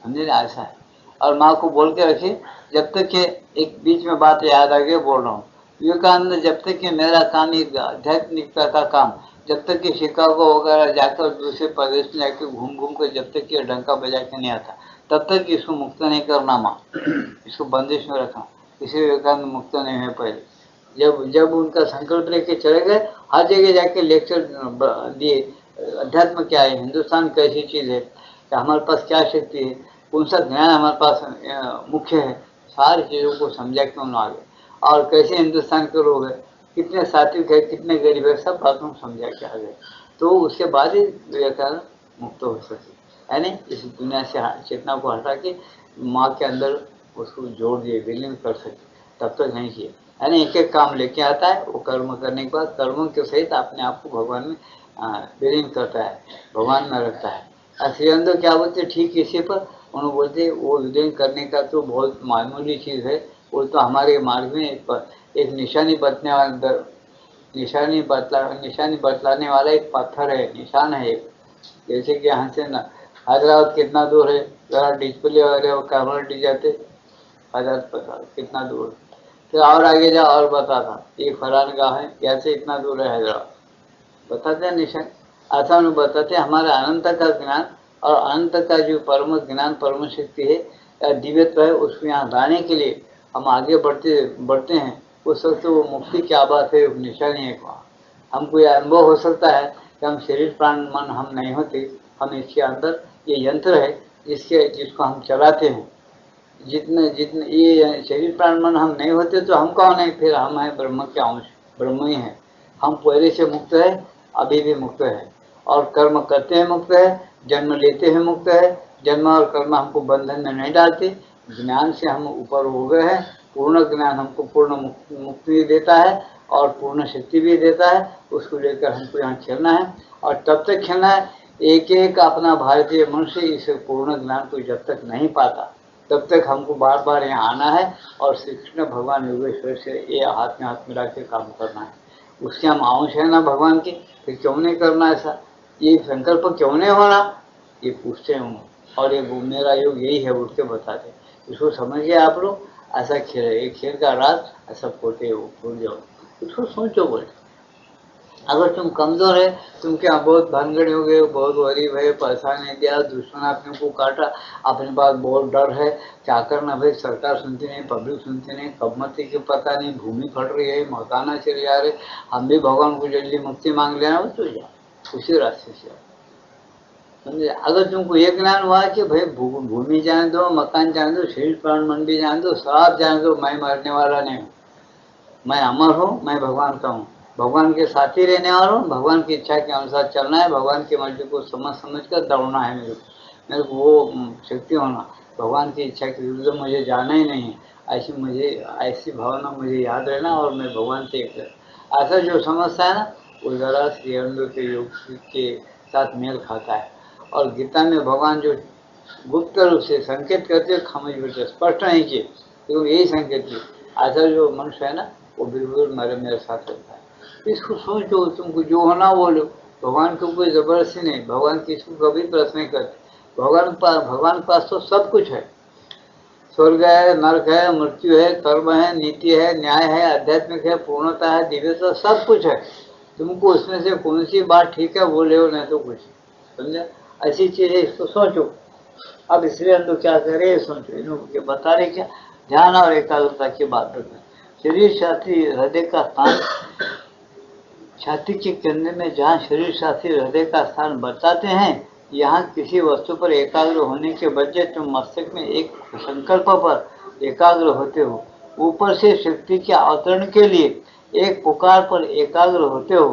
समझे ना, ऐसा है। और माँ को बोल के रखिए, जब तक कि एक बीच में बात याद आ गई बोल रहा हूँ, विवेकानंद, जब तक कि मेरा काम एक आध्यात्मिकता का काम, जब तक कि शिकागो वगैरह जाकर दूसरे प्रदेश में जाकर घूम घूम कर जब तक कि डंका बजा के नहीं आता, तब तक इसको मुक्त नहीं करना माँ, इसको बंदिश में रखना। इसलिए विवेकानंद मुक्त नहीं है पहले। जब जब उनका संकल्प लेके चले गए, हर जगह जाके लेक्चर दिए, अध्यात्म क्या है, हिंदुस्तान कैसी चीज़ है, हमारे पास क्या शक्ति है, कौन सा ज्ञान हमारे पास मुख्य है, सारी चीज़ों को समझा के उन्होंने आगे, और कैसे हिंदुस्तान के लोग हैं, कितने सात्विक है, कितने गरीब है, सब बातों को समझा के आगे। तो उसके बाद ही विवेकानंद मुक्त हो सके, यानी इस दुनिया से चेतना को हटा के माँ के अंदर उसको जोड़ दिए, विलीन कर सके, तब तक नहीं किए। यानी एक एक काम लेके आता है, वो कर्म करने के बाद कर्मों के सहित अपने आप को भगवान में विलीन करता है, भगवान में रखता है। श्री अरविंद क्या बोलते ठीक इसी पर उन्होंने बोलते, वो विलीन करने का तो बहुत मामूली चीज़ है, वो तो हमारे मार्ग में एक निशानी बतलाने वाला एक पत्थर है, निशान है एक। जैसे कि यहाँ से ना हैदराबाद कितना दूर है, जरा डिस्प्ले वगैरह कैमरा डी जाते, हैदराबाद कितना दूर, फिर और आगे जाओ और बताता ये फलान गाँव है, कैसे इतना दूर है हैदराबाद, बताते हैं निशान। ऐसा उन्हें बताते हमारे अनंत का ज्ञान और अनंत का जो परम ज्ञान, परम शक्ति है या दिव्यत्व है, उसको यहाँ लाने के लिए हम आगे बढ़ते हैं। उस वक्त वो मुक्ति क्या बात है, निशानी है। हमको यह अनुभव हो सकता है कि हम शरीर प्राण मन हम नहीं होते, हम इसके अंदर ये यंत्र है जिसको हम चलाते हैं। जितने जितने ये शरीर प्राण मन हम नहीं होते तो हम कौन है, फिर हम है ब्रह्म के अंश, ब्रह्म ही है। हम पहले से मुक्त है, अभी भी मुक्त है, और कर्म करते हैं मुक्त है, जन्म लेते हैं मुक्त है। जन्म और कर्म हमको बंधन में नहीं डालते, ज्ञान से हम ऊपर हो गए हैं। पूर्ण ज्ञान हमको पूर्ण मुक्ति देता है और पूर्ण शक्ति भी देता है। उसको लेकर हमको यहाँ खेलना है, और तब तक खेलना है एक एक अपना भारतीय मनुष्य इस पूर्ण ज्ञान को जब तक नहीं पाता, तब तक हमको बार बार यहाँ आना है और श्री कृष्ण भगवान योगेश्वर से ये हाथ में हाथ मिला के काम करना है। उसके हम अंश है ना भगवान के, फिर क्यों नहीं करना ऐसा, ये संकल्प क्यों नहीं होना, ये पूछते हैं। और ये मेरा योग यही है बोल के बताते, इसको समझिए आप लोग। ऐसा खेल है, ये खेल का राज ऐसा खोटे हो, भूल जाओ, उसको सोचो। बोले अगर तुम कमजोर है, तुम क्या बहुत भानगड़ी हो गए, बहुत गरीब है, पैसा नहीं दिया, दुश्मन आपने को काटा, अपने पास बहुत डर है, क्या करना भाई, सरकार सुनती नहीं, पब्लिक सुनती नहीं, कब मत की पता नहीं, भूमि फट रही है, मकाना चले जा रहे, हम भी भगवान को जल्दी मुक्ति मांग लेना, वो तो जाओ उसी रास्ते से। समझे, अगर तुमको एक ज्ञान हुआ कि भाई भूमि जाने दो, मकान जाने दो, शरीर प्राण मन भी जाने दो, सब जाने दो, मैं मरने वाला नहीं हूँ, मैं अमर हूँ, मैं भगवान का हूँ, भगवान के साथ ही रहने वाला हूँ, भगवान की इच्छा के अनुसार चलना है, भगवान की मर्जी को समझ कर दौड़ना है। मेरे को वो शक्ति होना, भगवान की इच्छा के विरुद्ध मुझे जाना ही नहीं है, ऐसी भावना मुझे याद रहना, और मैं भगवान से एक ऐसा जो समझता है ना, वो जरा श्री अरविंद के योग के साथ मेल खाता है। और गीता में भगवान जो गुप्त रूप से संकेत करते, समझ बैठे, स्पष्ट नहीं किए, क्योंकि यही संकेत किए। ऐसा जो मनुष्य है ना, वो बिल्कुल मेरे साथ रहता है। इसको सोचो, तुमको जो होना वो लो, भगवान को कोई जबरदस्ती नहीं, भगवान किसको कभी प्रश्न नहीं करते। भगवान के पास तो सब कुछ है, स्वर्ग है, नरक है, मृत्यु है, कर्म है, नीति है, न्याय है, आध्यात्मिक है, पूर्णता है, दिव्यता, सब कुछ है। तुमको उसमें से कौन सी बात ठीक है वो ले, नहीं तो कुछ, समझे, ऐसी चीज है, इसको सोचो। अब इसलिए हम लोग क्या कर रहे हैं, सोचो, इन्होंने बता रहे क्या, ध्यान और एकाग्रता की बात रखें। शरीर साथी हृदय का स्थान, छाती के केंद्र में जहाँ शरीर साथी हृदय का स्थान बताते हैं, यहाँ किसी वस्तु पर एकाग्र होने के बजाय तुम मस्तिष्क में एक संकल्प पर एकाग्र होते हो, ऊपर से शक्ति के अवतरण के लिए एक पुकार पर एकाग्र होते हो,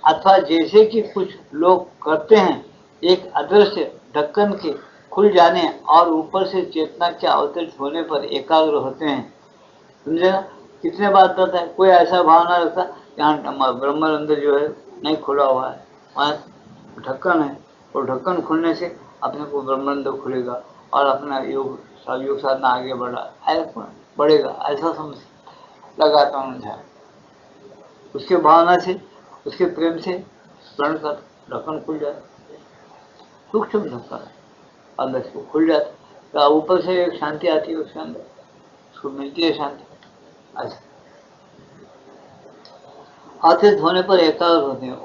अथवा जैसे कि कुछ लोग करते हैं, एक अदृश्य ढक्कन के खुल जाने और ऊपर से चेतना के अवतरित होने पर एकाग्र होते हैं। समझे ना, कितने बात करता है, कोई ऐसा भावना रखता यहाँ ब्रह्मानंद जो है नहीं खुला हुआ है, वहाँ ढक्कन है, और ढक्कन खुलने से अपने को ब्रह्मानंद खुलेगा और अपना योग साधना आगे बढ़ेगा, ऐसा समझ लगाता हूँ ध्यान। उसके भावना से उसके प्रेम से स्मरण कर, ढक्कन खुल जाता, सूक्ष्म ढक्कन अंदर से खुल जाता, तो ऊपर से एक शांति आती है उसके अंदर, उसको मिलती है शांति। ऐसा हाथ धोने पर एकाग्र होते हैं,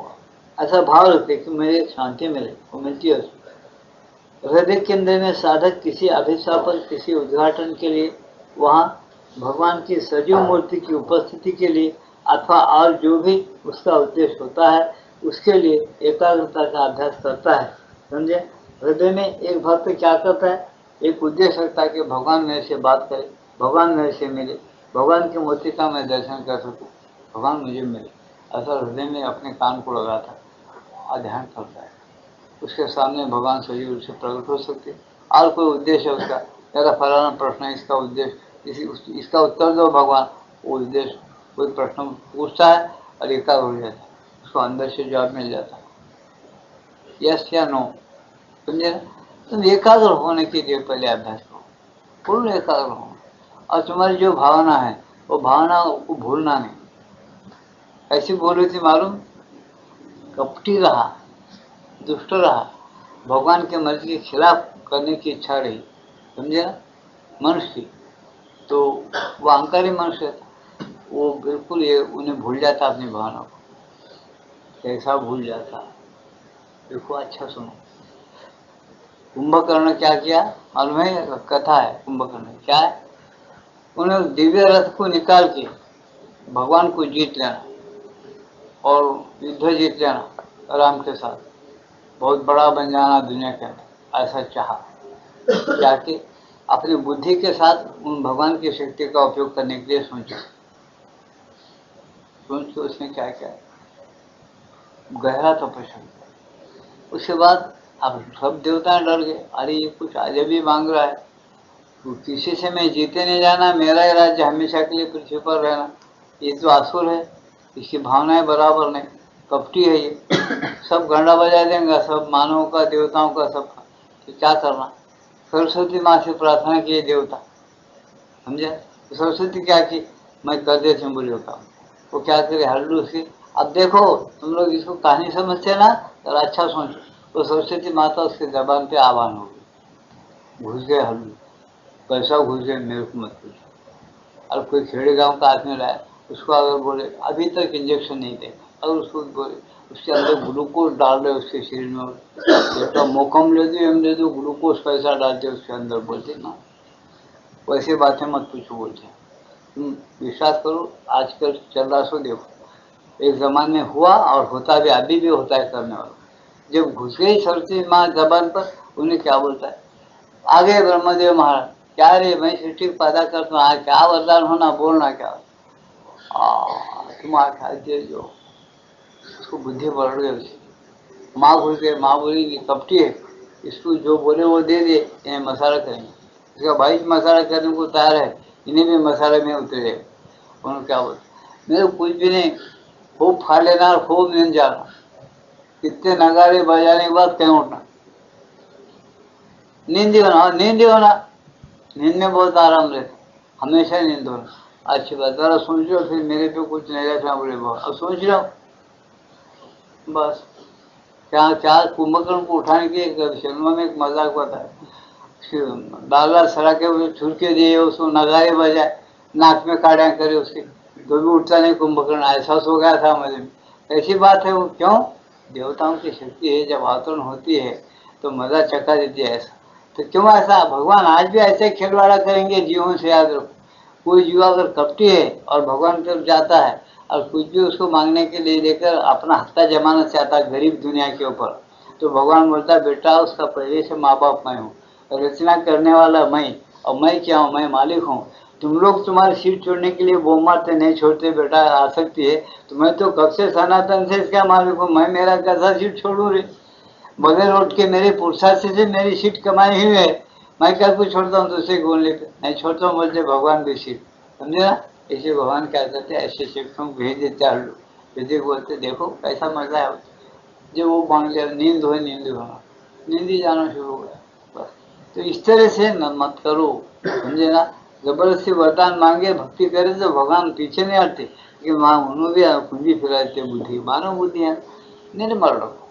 ऐसा भाव रखते कि मुझे शांति मिले, वो मिलती है उसको। हृदय केंद्र में साधक किसी अभिशाप पर, किसी उद्घाटन के लिए, वहाँ भगवान की सजीव मूर्ति की उपस्थिति के लिए अथवा और जो भी उसका उद्देश्य होता है उसके लिए एकाग्रता का अभ्यास करता है। समझे? हृदय में एक भक्त क्या करता है, एक उद्देश्य रखता है कि भगवान मेरे से बात करे, भगवान मेरे से मिले, भगवान की मूर्ति का मैं दर्शन कर सकूं, भगवान मुझे मिले, ऐसा हृदय में अपने कान को लगाता है और ध्यान करता है। उसके सामने भगवान सजीव रूप से प्रकट हो सकते हैं। और कोई उद्देश्य है उसका, मेरा फलाना प्रश्न है, इसका उद्देश्य इसका उत्तर दो भगवान, वो उद्देश्य कोई प्रश्न पूछता है और एकाग्र हो जाता है, उसको अंदर से जवाब मिल जाता है, यस या नो। समझे ना? तुम एकाग्र होने के लिए पहले अभ्यास करो, पूर्ण एकाग्र हो, और तुम्हारी जो भावना है वो भावना को भूलना नहीं। ऐसी बोली थी मालूम, कपटी रहा, दुष्ट रहा, भगवान के मर्जी के खिलाफ करने की इच्छा रही, समझे ना, मनुष्य की, तो वो अहंकारी मनुष्य था, वो बिल्कुल ये उन्हें भूल जाता अपनी भावना को, कैसा भूल जाता। देखो अच्छा सुनो, कुंभकर्ण क्या किया मालूम है, कथा है, कुंभकर्ण क्या है, उन्हें दिव्य रथ को निकाल के भगवान को जीत लेना और युद्ध जीत लेना राम के साथ, बहुत बड़ा बन जाना दुनिया के अंदर, ऐसा चाहा, जाके अपनी बुद्धि के साथ उन भगवान की शक्ति का उपयोग करने के लिए सोच के उसने क्या किया, गहरा तपस्या। उसके बाद अब सब देवता डर गए, अरे ये कुछ अजब ही मांग रहा है, तो किसी से मैं जीते नहीं जाना, मेरा ही राज्य हमेशा के लिए पृथ्वी पर रहना, ये तो असुर है, इसकी भावनाएं बराबर नहीं, कपटी है ये, सब घंटा बजा देंगे, सब मानवों का देवताओं का सब, तो क्या करना। सरस्वती माँ से प्रार्थना किए देवता, समझे, तो सरस्वती क्या की, मैं कर देती हूँ बोलियो काम, वो क्या करे हल्लू उसकी। अब देखो तुम लोग इसको कहानी समझते ना, तो अच्छा सोचो, तो सरस्वती माता उसके जबान पे आह्वान हो गई, घुस गए हल्लू, पैसा घुस गए, मेरे को मत पूछो। और कोई खेड़े गांव का आदमी लाया, उसको अगर बोले अभी तक इंजेक्शन नहीं दे, अगर उसको बोले उसके अंदर ग्लूकोज डाल रहे उसके शरीर में, बेटा मोकम ले दो, हम दे दो, ग्लूकोज पैसा डालते उसके अंदर, बोलते ना वैसे बातें मत पूछो, बोलते तुम विश्वास करो, आजकल चल रहा सो देखो, एक जमाने में हुआ और होता भी, अभी भी होता है करने वाला। जब घुस गई सरस्वती माँ जबान पर, उन्हें क्या बोलता है, आगे ब्रह्मदेव महाराज, क्या रे मैं सृष्टि पैदा करता हूँ, क्या वरदान होना, बोलना क्या, तुम आख्या दे जो, उसको बुद्धि बढ़ गई उसकी, माँ घुस गए, माँ बोली कपटी है, इसको जो बोले वो दे दे, इन्हें मसाला करेंगे, इसका भाई मसाला करने को तैयार है, इन्हें भी मसाले में उतरे। उन्होंने क्या बोला, मेरे कुछ भी नहीं, खूब खा लेना और खूब नींद जाना, कितने नगाड़े बजाने के बाद कहीं उठना, नींद ही होना, नींद ही होना, नींद में बहुत आराम रहता, हमेशा नींद होना। अच्छी बात, जरा सोच लो, फिर मेरे पे कुछ नहीं रहता, बोले बहुत अब सोच रहा हूँ बस। क्या क्या कुंभकर्ण को उठाने के सिनेमा में एक मजाक बताया, डाला सड़के हुए छुड़के दिए, उसको नगारे बजाए, नाक में काड़ियाँ करे उसके, तो भी उठता नहीं कुंभकर्ण, ऐसा सो गया था मुझे। ऐसी बात है वो, क्यों, देवताओं की शक्ति है, जब अवतरण होती है तो मजा चक्का देती है, ऐसा तो क्यों, ऐसा भगवान आज भी ऐसे खिलवाड़ा करेंगे जीवों से, याद रखो। कोई जीव अगर कपटी है और भगवान की तरफ जाता है और कुछ भी उसको मांगने के लिए लेकर अपना हत्ता जमाना चाहता है गरीब दुनिया के ऊपर, तो भगवान बोलता है बेटा उसका पहले से माँ बाप मैं हूँ, रचना करने वाला मैं, और मैं क्या हूँ, मैं मालिक हूँ। तुम लोग तुम्हारी सीट छोड़ने के लिए वो मारते नहीं छोड़ते बेटा, आ सकती है, तो मैं तो कब से सनातन से इसका मालिक हूँ, मैं मेरा कैसा सीट छोड़ू रे, बगैर उठ के मेरे पुरुषार्थ से मेरी सीट कमाई हुई है, मैं क्या कुछ छोड़ता हूँ दूसरे को लेकर, नहीं छोड़ता हूँ, बोलते भगवान की सीट, समझे ना। इसे भगवान क्या करते, ऐसे शिक्षकों को भेज देते हल्लू, यदि बोलते देखो कैसा मजा है, जब वो मांग लिया नींद हो, नींद होना, नींद ही जाना शुरू हो गया बस। तो इस तरह से न मत करो, समझे ना, जबरदस्ती वरदान मांगे भक्ति करे तो भगवान पीछे नहीं हटते, कि माँ उन्होंने भी कुंजी फिराते बुद्धि मानव बुद्धि है निर्मल रखो।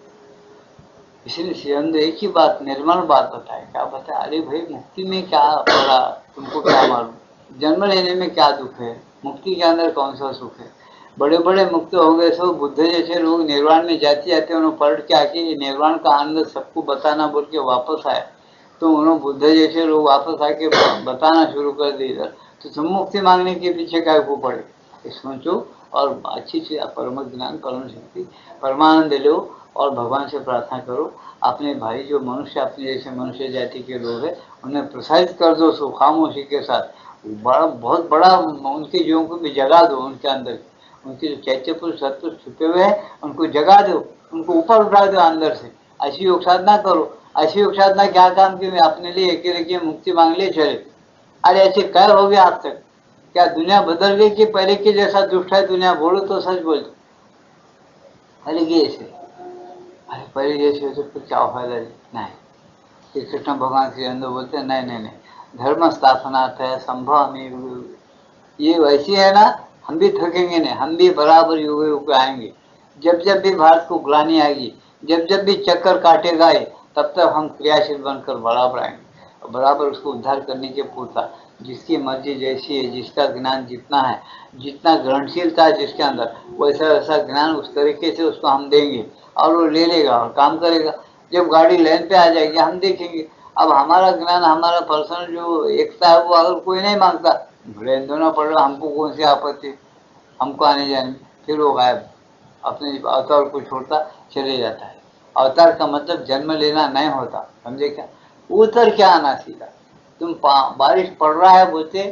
इसलिए शिवानंद एक ही बात निर्मल बात बताए। क्या बताया? अरे भाई मुक्ति में क्या पड़ा, तुमको क्या मालूम? जन्म लेने में क्या दुख है? मुक्ति के अंदर कौन सा सुख है? बड़े बड़े मुक्त हो गए सब बुद्ध जैसे लोग निर्वाण में जाते जाते उन्होंने पलट के आके निर्वाण का आनंद सबको बताना बोल के वापस आए। तो उन्होंने बुद्ध जैसे लोग वापस आके बताना शुरू कर दिया। तो तुम मुक्ति मांगने के पीछे क्या को पड़े? सोचो और अच्छी से परम ज्ञान परम शक्ति परमानंद लो और भगवान से प्रार्थना करो। अपने भाई जो मनुष्य अपने जैसे मनुष्य जाति के लोग हैं उन्हें प्रसारित कर दो सो खामोशी के साथ। बड़ा बहुत बड़ा उनके जीवों को भी जगा दो। उनके अंदर उनके जो चैत्य पुरुष सत्पुरुष छुपे हुए हैं उनको जगा दो, उनको ऊपर उठा दो अंदर से। ऐसी योग साधना करो। ऐसी योग साधना क्या काम की? मैं अपने लिए अकेले की मुक्ति मांग लिए चले। अरे ऐसे क्या हो गया आज तक? क्या दुनिया बदल गई कि पहले के जैसा दुष्ट है दुनिया? बोलो तो सच बोल। अरे ये ऐसे अरे पहले जैसे तो कुछ क्या फायदा नहीं। श्री कृष्ण भगवान श्री अंदर बोलते हैं नहीं नहीं नहीं, धर्म स्थापनार्थ है संभव हमें ये वैसी है ना। हम भी थकेंगे नहीं, हम भी बराबर युग युग आएंगे। जब जब भी भारत को ग्लानि आएगी, जब जब भी चक्कर काटेगा ये, तब तक हम क्रियाशील बनकर बराबर आएंगे और बराबर उसको उद्धार करने के पूरता। जिसकी मर्जी जैसी है, जिसका ज्ञान जितना है, जितना ग्रहणशीलता है जिसके अंदर, वैसा वैसा ज्ञान उस तरीके से उसको हम देंगे और वो ले लेगा और काम करेगा। जब गाड़ी लाइन पे आ जाएगी हम देखेंगे। अब हमारा ज्ञान हमारा पर्सनल जो एकता है वो अगर कोई नहीं मांगता, भले दोनों पड़ रहा, हमको कौन सी आपत्ति? हमको आने जाने। फिर वो गायब अपने अवतार को छोड़ता चले जाता है। अवतार का मतलब जन्म लेना नहीं होता, समझे क्या? उतर क्या आना सीधा। तुम बारिश पड़ रहा है बोलते,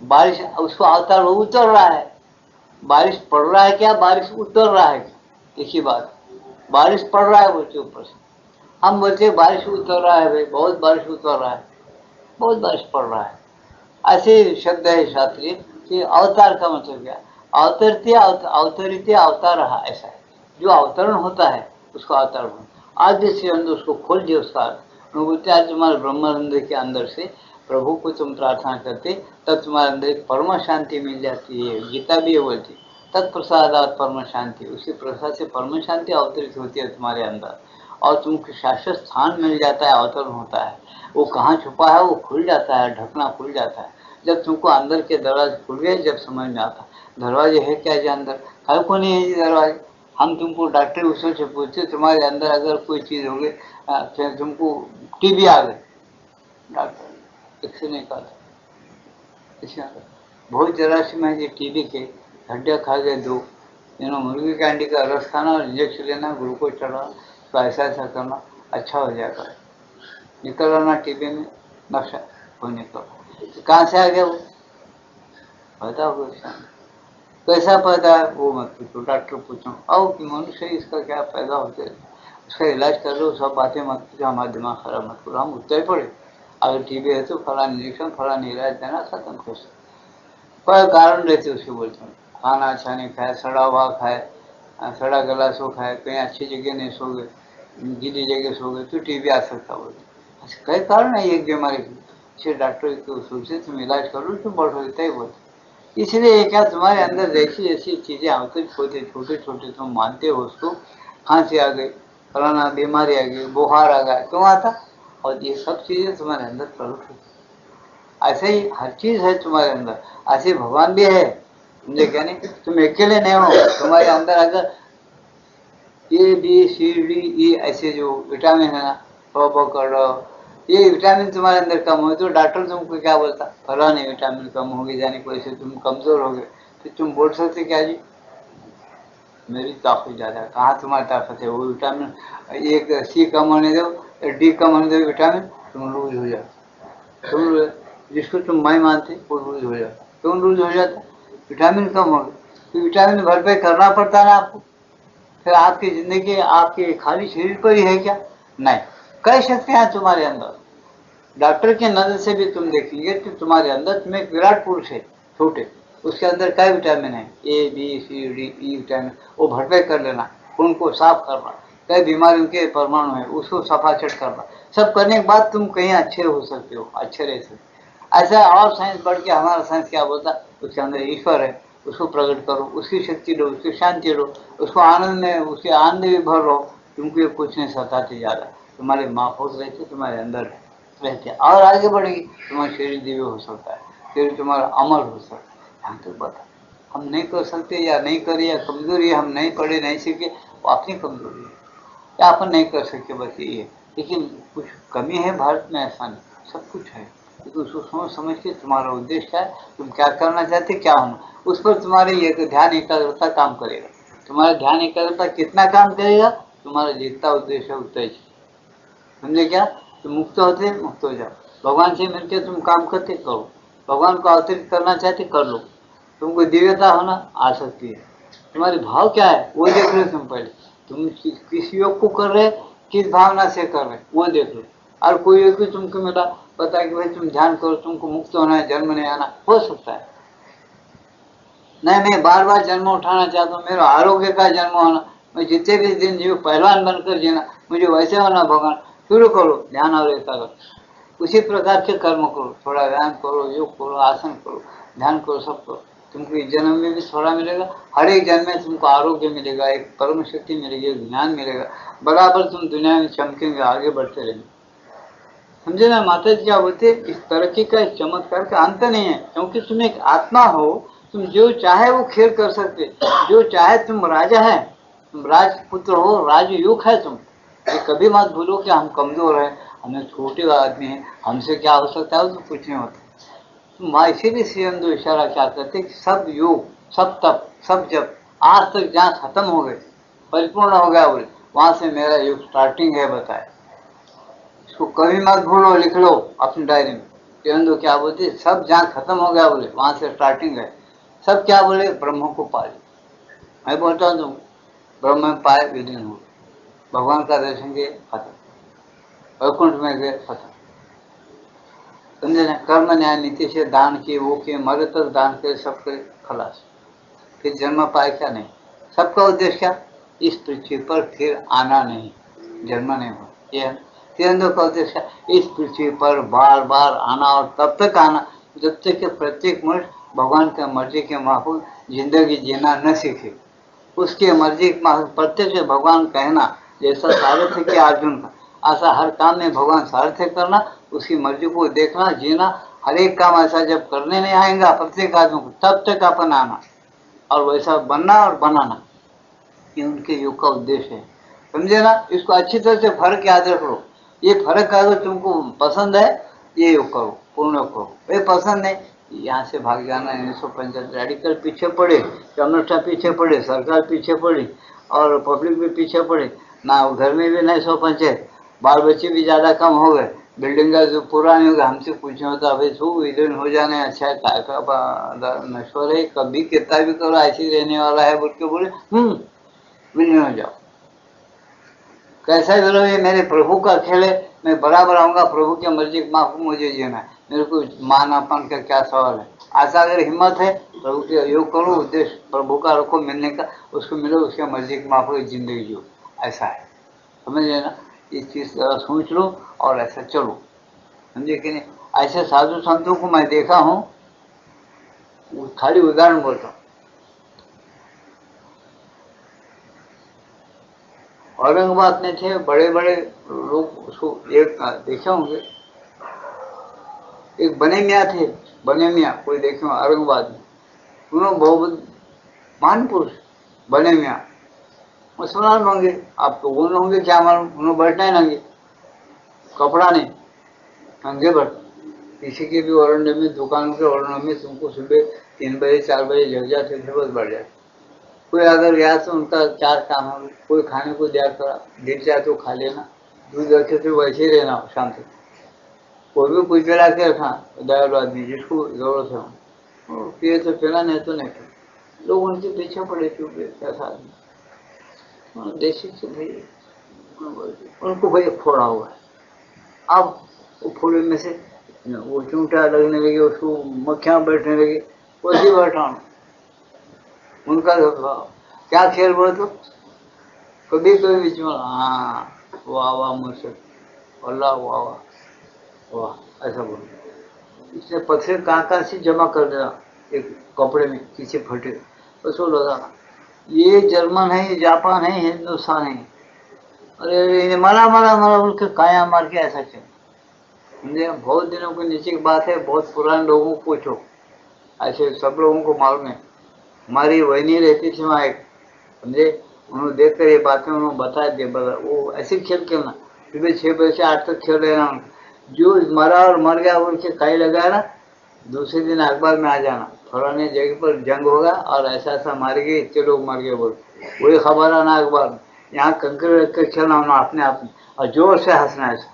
बारिश उसको अवतार वो उतर रहा है। बारिश पड़ रहा है क्या, बारिश उतर रहा है क्या? एक ही बात। बारिश पड़ रहा है बोलते ऊपर से, हम बोलते बारिश उतर रहा है। भाई बहुत बारिश उतर रहा है, बहुत बारिश पड़ रहा है। ऐसे शब्द है शास्त्रीय कि अवतार का मतलब क्या? अवतरते अवतरित अवतार रहा, ऐसा है। जो अवतरण होता है उसको अवतार बोलते। आज से अंदर उसको खोल दिया उसका बोलते आज तुम्हारे ब्रह्मानंद के अंदर से प्रभु को तुम प्रार्थना करते तब तुम्हारे अंदर एक परम शांति मिल जाती है। गीता भी ये बोलती तत्प्रसादात परम शांति, उसी प्रसाद से परम शांति अवतरित होती है तुम्हारे अंदर और तुमको शाश्वत स्थान मिल जाता है, अवतरण होता है। वो कहाँ छुपा है वो खुल जाता है, ढकना खुल जाता है। जब तुमको अंदर के दरवाजे खुल गए, जब समझ में आता दरवाजे है क्या जो अंदर, कल को नहीं है जी दरवाजे। हम तुमको डॉक्टर उससे से पूछते तुम्हारे अंदर अगर कोई चीज हो गई, फिर तुमको टीबी आ गई, डॉक्टर एक्सरे निकालता इसके अंदर बहुत जरासी में ये टीबी के हड्डियाँ खा गए दो, मुर्गी के अंडे का रस खाना और इंजेक्शन लेना, ग्लूकोज चढ़ाना, तो ऐसा ऐसा करना, अच्छा हो जाएगा। निकल आना टीबी में नक्शा वो निकल, तो कहाँ से आ गया वो पता हो? कैसा पैदा है वो मत पूछो, डॉक्टर पूछो आओ कि मनुष्य इसका क्या पैदा होते है, उसका इलाज कर लो, सब बातें मत पूछो, हमारा दिमाग खराब मत करो। हम उत्तर पड़े अगर टीबी है तो फलान इंजेक्शन फलान इलाज देना, खत्म कर पर कारण रहते उसको बोलते हैं। खाना अच्छा नहीं खाया, सड़ा हुआ खाए, सड़ा गला सो खाए, कहीं अच्छी जगह नहीं सो गए, गीली जगह सो गए तो टीबी आ सकता बोलते। अच्छा कई कारण है एक बीमारी की, डॉक्टर को सोचते तुम इलाज करो तो बढ़ सकता ही बोलते। इसलिए क्या तुम्हारे अंदर जैसी जैसी चीजें आते छोटे छोटे छोटे तुम मानते हो उसको, खांसी आ गई, फलाना बीमारी आ गई, बुखार आ गया, क्यों आता? और ये सब चीजें तुम्हारे अंदर प्रकट होती। ऐसे ही हर चीज है तुम्हारे अंदर, ऐसे भगवान भी है। समझे क्या? नहीं तुम अकेले नहीं हो, तुम्हारे अंदर अगर ए बी सी डी ई ऐसे जो विटामिन है ना, कर रहो, ये विटामिन तुम्हारे अंदर कम हो तो डॉक्टर तुमको क्या बोलता, फलाने विटामिन कम होगी जाने को, ऐसे तुम कमजोर हो गए, तो तुम बोल सकते क्या जी मेरी ताकत ज्यादा है? कहाँ तुम्हारी ताकत है? वो विटामिन एक सी कम होने दो, डी कम होने दो विटामिन, तुम लूज हो जाओ। तुम जिसको तुम मैं मानते वो लूज हो जाता, क्यों लूज हो जाता? विटामिन कम हो गए, तो विटामिन भरपाई करना पड़ता है ना आपको। फिर आपकी जिंदगी आपके खाली शरीर पर ही है क्या? नहीं, कई शक्तियां हैं तुम्हारे अंदर। डॉक्टर के नजर से भी तुम देखेंगे तो तुम्हारे अंदर तुम्हें एक विराट पुरुष है छोटे, उसके अंदर कई विटामिन है, A B C D E vitamin, वो भरपाई कर लेना, खून को साफ करना, कई बीमारियों के परमाणु है उसको सफाचट करना, सब करने के बाद तुम कहीं अच्छे हो सकते हो, अच्छे रह सकते। ऐसा और साइंस बढ़ के हमारा साइंस क्या बोलता, उसके अंदर ईश्वर है, उसको प्रकट करो, उसकी शक्ति दो, उसकी शांति दो, उसको आनंद में, उसके आनंद में भर रहो। तुमको ये कुछ नहीं सताते ज्यादा, तुम्हारे माहौल रहते, तुम्हारे अंदर रहते, और आगे बढ़ेगी। तुम्हारा शरीर दिव्य हो सकता है, शरीर तुम्हारा अमर हो सकता है। यहाँ तक बता, हम नहीं कर सकते या नहीं करे या कमजोरी है, हम नहीं पढ़े नहीं सीखे, वो अपनी कमजोरी है या अपन नहीं कर सकते, बस यही है। लेकिन कुछ कमी है भारत में, ऐसा नहीं, सब कुछ है। लेकिन उसको सोच समझ के तुम्हारा उद्देश्य क्या है, तुम क्या करना चाहते, क्या होना, उस पर तुम्हारे ये ध्यान एकाग्रता काम करेगा। तुम्हारा ध्यान एकाग्रता कितना काम करेगा, तुम्हारा जितना उद्देश्य है उतना ही। समझे क्या? तुम मुक्त होते मुक्त हो जाओ, भगवान से मिलकर तुम काम करते करो, भगवान को अवतरित करना चाहते कर लो। तुमको दिव्यता होना आ सकती है, तुम्हारे भाव क्या है वो देख लो। तुम पहले तुम किस योग को कर रहे, किस भावना से कर रहे, वो देख लो। और कोई योग भी तुमको मिला, पता कि भाई तुम ध्यान करो, तुमको मुक्त होना है, जन्म नहीं आना, हो सकता है। नहीं, मैं बार बार जन्म उठाना चाहता हूँ, मेरा आरोग्य का जन्म होना, मैं जितने भी दिन जीव पहलवान बनकर जीना, मुझे वैसे होना भगवान। शुरू करो ध्यान और एकाग्रता, उसी प्रकार के कर्म करो, थोड़ा व्यायाम करो, योग करो, आसन करो, ध्यान करो, सब करो। तुमको इस जन्म में भी थोड़ा मिलेगा, हर एक जन्म में तुमको आरोग्य मिलेगा, एक परम शक्ति मिलेगी, एक ज्ञान मिलेगा, बराबर तुम दुनिया में चमकेंगे, आगे बढ़ते रहेंगे। समझे ना माता जी क्या बोलते, इस तरक्की का, इस चमत्कार का अंत नहीं है, क्योंकि तुम एक आत्मा हो, तुम जो चाहे वो खेल कर सकते, जो चाहे तुम राजा है, तुम राजपुत्र हो, राजयुग है तुम। ये कभी मत भूलो कि हम कमजोर है, हमें छोटे आदमी है, हमसे क्या हो सकता है, तो कुछ नहीं होता। तुम इसीलिए श्री अंदो इशारा क्या करते कि सब योग, सब तप, सब जब आज तक जहाँ खत्म हो गए, परिपूर्ण हो गया बोले, वहां से मेरा युग स्टार्टिंग है बताए। इसको कभी मत भूलो, लिख लो अपनी डायरी में। हिंदू क्या बोलते, सब जहाँ खत्म हो गया बोले, वहां से स्टार्टिंग है। सब क्या बोले, ब्रह्म को पाए। मैं बोलता हूँ तुम ब्रह्म में पाए विलीन हो, भगवान का दर्शन के खत्म, वैकुंठ में गए खत्म। समझे ना? कर्म न्याय नीति से दान किए, वो किए, मरे तक दान करे, सब करे, खलास। फिर जन्म पाए क्या नहीं, सबका उद्देश्य क्या, इस पृथ्वी पर फिर आना नहीं, जन्म नहीं हो। ये तीरंदों का उद्देश्य इस पृथ्वी पर बार बार आना, और तब तक आना जब तक कि प्रत्येक मनुष्य भगवान के मर्जी के माफूल जिंदगी जीना न सीखे। उसके मर्जी प्रत्यक्ष भगवान कहना, जैसा सारथ्य किया अर्जुन का, ऐसा हर काम में भगवान सारथ्य करना, उसकी मर्जी को देखना, जीना। हर एक काम ऐसा जब करने नहीं आएगा प्रत्येक आदमी को, तब तक अपन आना और वैसा बनना और बनाना, ये उनके योग का उद्देश्य है। समझे ना? इसको अच्छी तरह से फर्क याद रख लो। ये फर्क अगर तुमको पसंद है, ये योग करो, पूर्ण योग करो। ये पसंद नहीं, यहाँ से भाग जाना। 1975 रेडिकल पीछे पड़े, कम्युनिस्ट पीछे पड़े, सरकार पीछे पड़ी, और पब्लिक भी पीछे पड़े ना, घर में भी नहीं सो पंचायत, बाल बच्चे भी ज्यादा कम हो गए, बिल्डिंग का जो पुरानी हो गया, हमसे पूछना होता भाई सो विलीन हो जाने अच्छा है, नश्वर है, कभी कितना भी करो ऐसे ही रहने वाला है बोल के बोले, विलीन हो जाओ। कैसा भी बोलो, ये मेरे प्रभु का खेल है, मैं बराबर आऊंगा, प्रभु की मर्जी के माफू मुझे जीना है, मेरे को मान अपन का क्या सवाल है। ऐसा अगर हिम्मत है, प्रभु के योग करो, उद्देश्य प्रभु का रखो मिलने का, उसको मिलो, उसके मर्जी के माफू जिंदगी जियो, ऐसा है। समझ लेना, इस चीज सोच लो और ऐसा चलो। समझे कि नहीं? ऐसे साधु संतों को मैं देखा हूँ, खाली उदाहरण बोलता हूँ। औरंगाबाद में थे बड़े बड़े लोग, उसको एक देखे होंगे, एक बने मियाँ थे, बने मियाँ कोई देखे हो औरंगाबाद में, उन्होंने बहुत महान पुरुष बने मियाँ, मुसलमान होंगे, आप तो वो होंगे क्या मालूम, उन्होंने बैठना ही नंगे, कपड़ा नहीं, नंगे बैठ, किसी के भी वरंडे में, दुकान के वरंडे में तुमको सुबह 3 बजे 4 बजे जग जाते थे, बस बढ़ जाते। कोई अगर गया तो उनका 4 काम है, कोई खाने को दिया करा, गिर जाए तो खा लेना, दूध रखे तो वैसे ही रहना शाम तक, कोई भी कुछ पिला के रखा, दयालु आदमी जिसको जरूरत है, पिए तो पिला, नहीं तो नहीं पिला। लोग उनके पीछे पड़े चुके, कैसा आदमी, देशी से भाई उनको भाई फोड़ा हुआ है। अब वो फोड़े में से वो चूंटा लगने लगे, उसको मक्खियां बैठने लगी, वैसे बैठा उनका क्या खेल बोले तो, कभी कभी बीच में हाँ वाह वाह मुझसे, अल्लाह वाह वाह वाह, ऐसा बोलो। इसने पत्थर कहाँ कहाँ से जमा कर देना, एक कपड़े में पीछे फटे, उसको लगाना, ये जर्मन है, ये जापान है, हिंदुस्तान है। अरे इन्हें मारा मारा मारा बोल के काया मार के ऐसा क्यों? समझे? बहुत दिनों के नीचे की बात है, बहुत पुराने लोगों को पूछो, ऐसे सब लोगों को मालूम है। हमारी वही रहती थी वहाँ एक, समझे? उन्होंने देख कर ये बातें उन्होंने बता दिया, वो ऐसे खेल खेलना, सुबह 6 बजे से 8 तक खेल रहे ना, जो मरा और मर गया बोल के काई लगाया ना, दूसरे दिन अखबार में आ जाना, फलाने जगह पर जंग होगा और ऐसा ऐसा मार गए, इतने लोग मर गए बोल, वही खबर आना अखबार में। यहाँ कंकर रख कर खेलना होना अपने आप में, और जोर से हंसना ऐसा,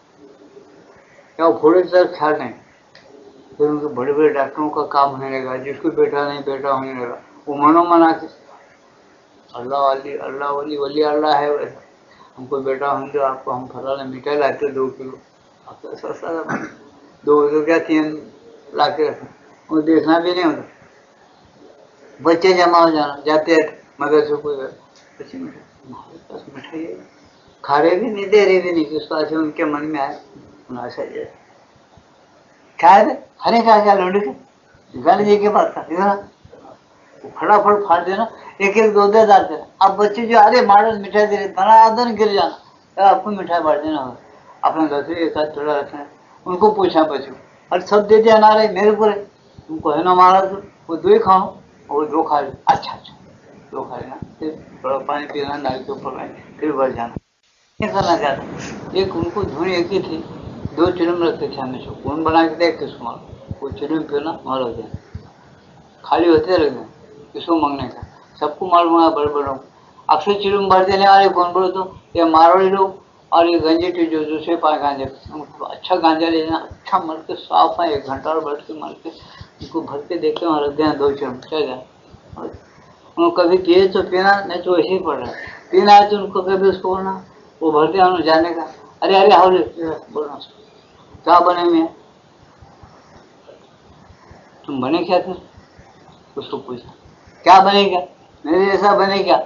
क्या फोड़े तरफ ख्याल नहीं। फिर उनके बड़े बड़े डॉक्टरों का काम होने लगा, जिसको बेटा नहीं बेटा होने लगा, वो मनो मना के अल्लाह वली वली अल्लाह है, वैसा हमको बेटा होने दो, आपको हम फलाना मिठाई लाते 2 किलो, आपको सस्ता 2 किलो क्या 3 ला के रखना, वो देखना भी नहीं होता। बच्चे जमा हो जाना, जाते मदरसे को बच्चे मिठाई खा रहे भी नहीं, दे रहे भी नहीं, किसको ऐसे उनके मन में आए ऐसा जैसे क्या है खाने का, क्या लौंडे के गाली दे के बात कर, वो फटाफट फाड़ देना, एक एक 2 डाल देना। अब बच्चे जो अरे मारो मिठाई दे रहे, धनाधन गिर जाना, आपको मिठाई बांट देना होगा, अपने घर से एक हाथ थोड़ा रखना है। उनको पूछा बच्चों, अरे सब दे दिया ना रहे मेरे को, तुमको है ना मारा, तो वो 2 ही खाओ, और 2 खा ले, अच्छा 2 खा लेना, फिर थोड़ा पानी पीना, नाली के ऊपर में फिर बढ़ जाना, नहीं करना चाहता। एक उनको धुन एक ही थी, 2 चिलम रखते थे हमेशा, कौन बना के दे किसको मारो, वो चिलम पीना मार हो जाए, खाली होते रह गए, किसको मांगने का, सबको मालूम है बड़े बड़ों को। अक्सर चिलम भर देने वाले कौन बोले तो ये मारवाड़ी लोग, और ये गंजे टी जो दूसरे पाए गांजे, उनको अच्छा गांजा ले जाना, अच्छा मर के साफ है, 1 घंटा और बैठ के मर के उनको भर के देखे वहाँ रख देना 2 चिलम चल जाए। उनको कभी पिए तो पीना, नहीं तो वैसे ही पड़ रहा है, पीना है तो उनको कभी उसको बोलना, वो भरते हैं जाने का, अरे अरे हाउ बोलना क्या बने में, तुम बने क्या थे, उसको पूछा क्या बनेगा, मेरे जैसा बने क्या,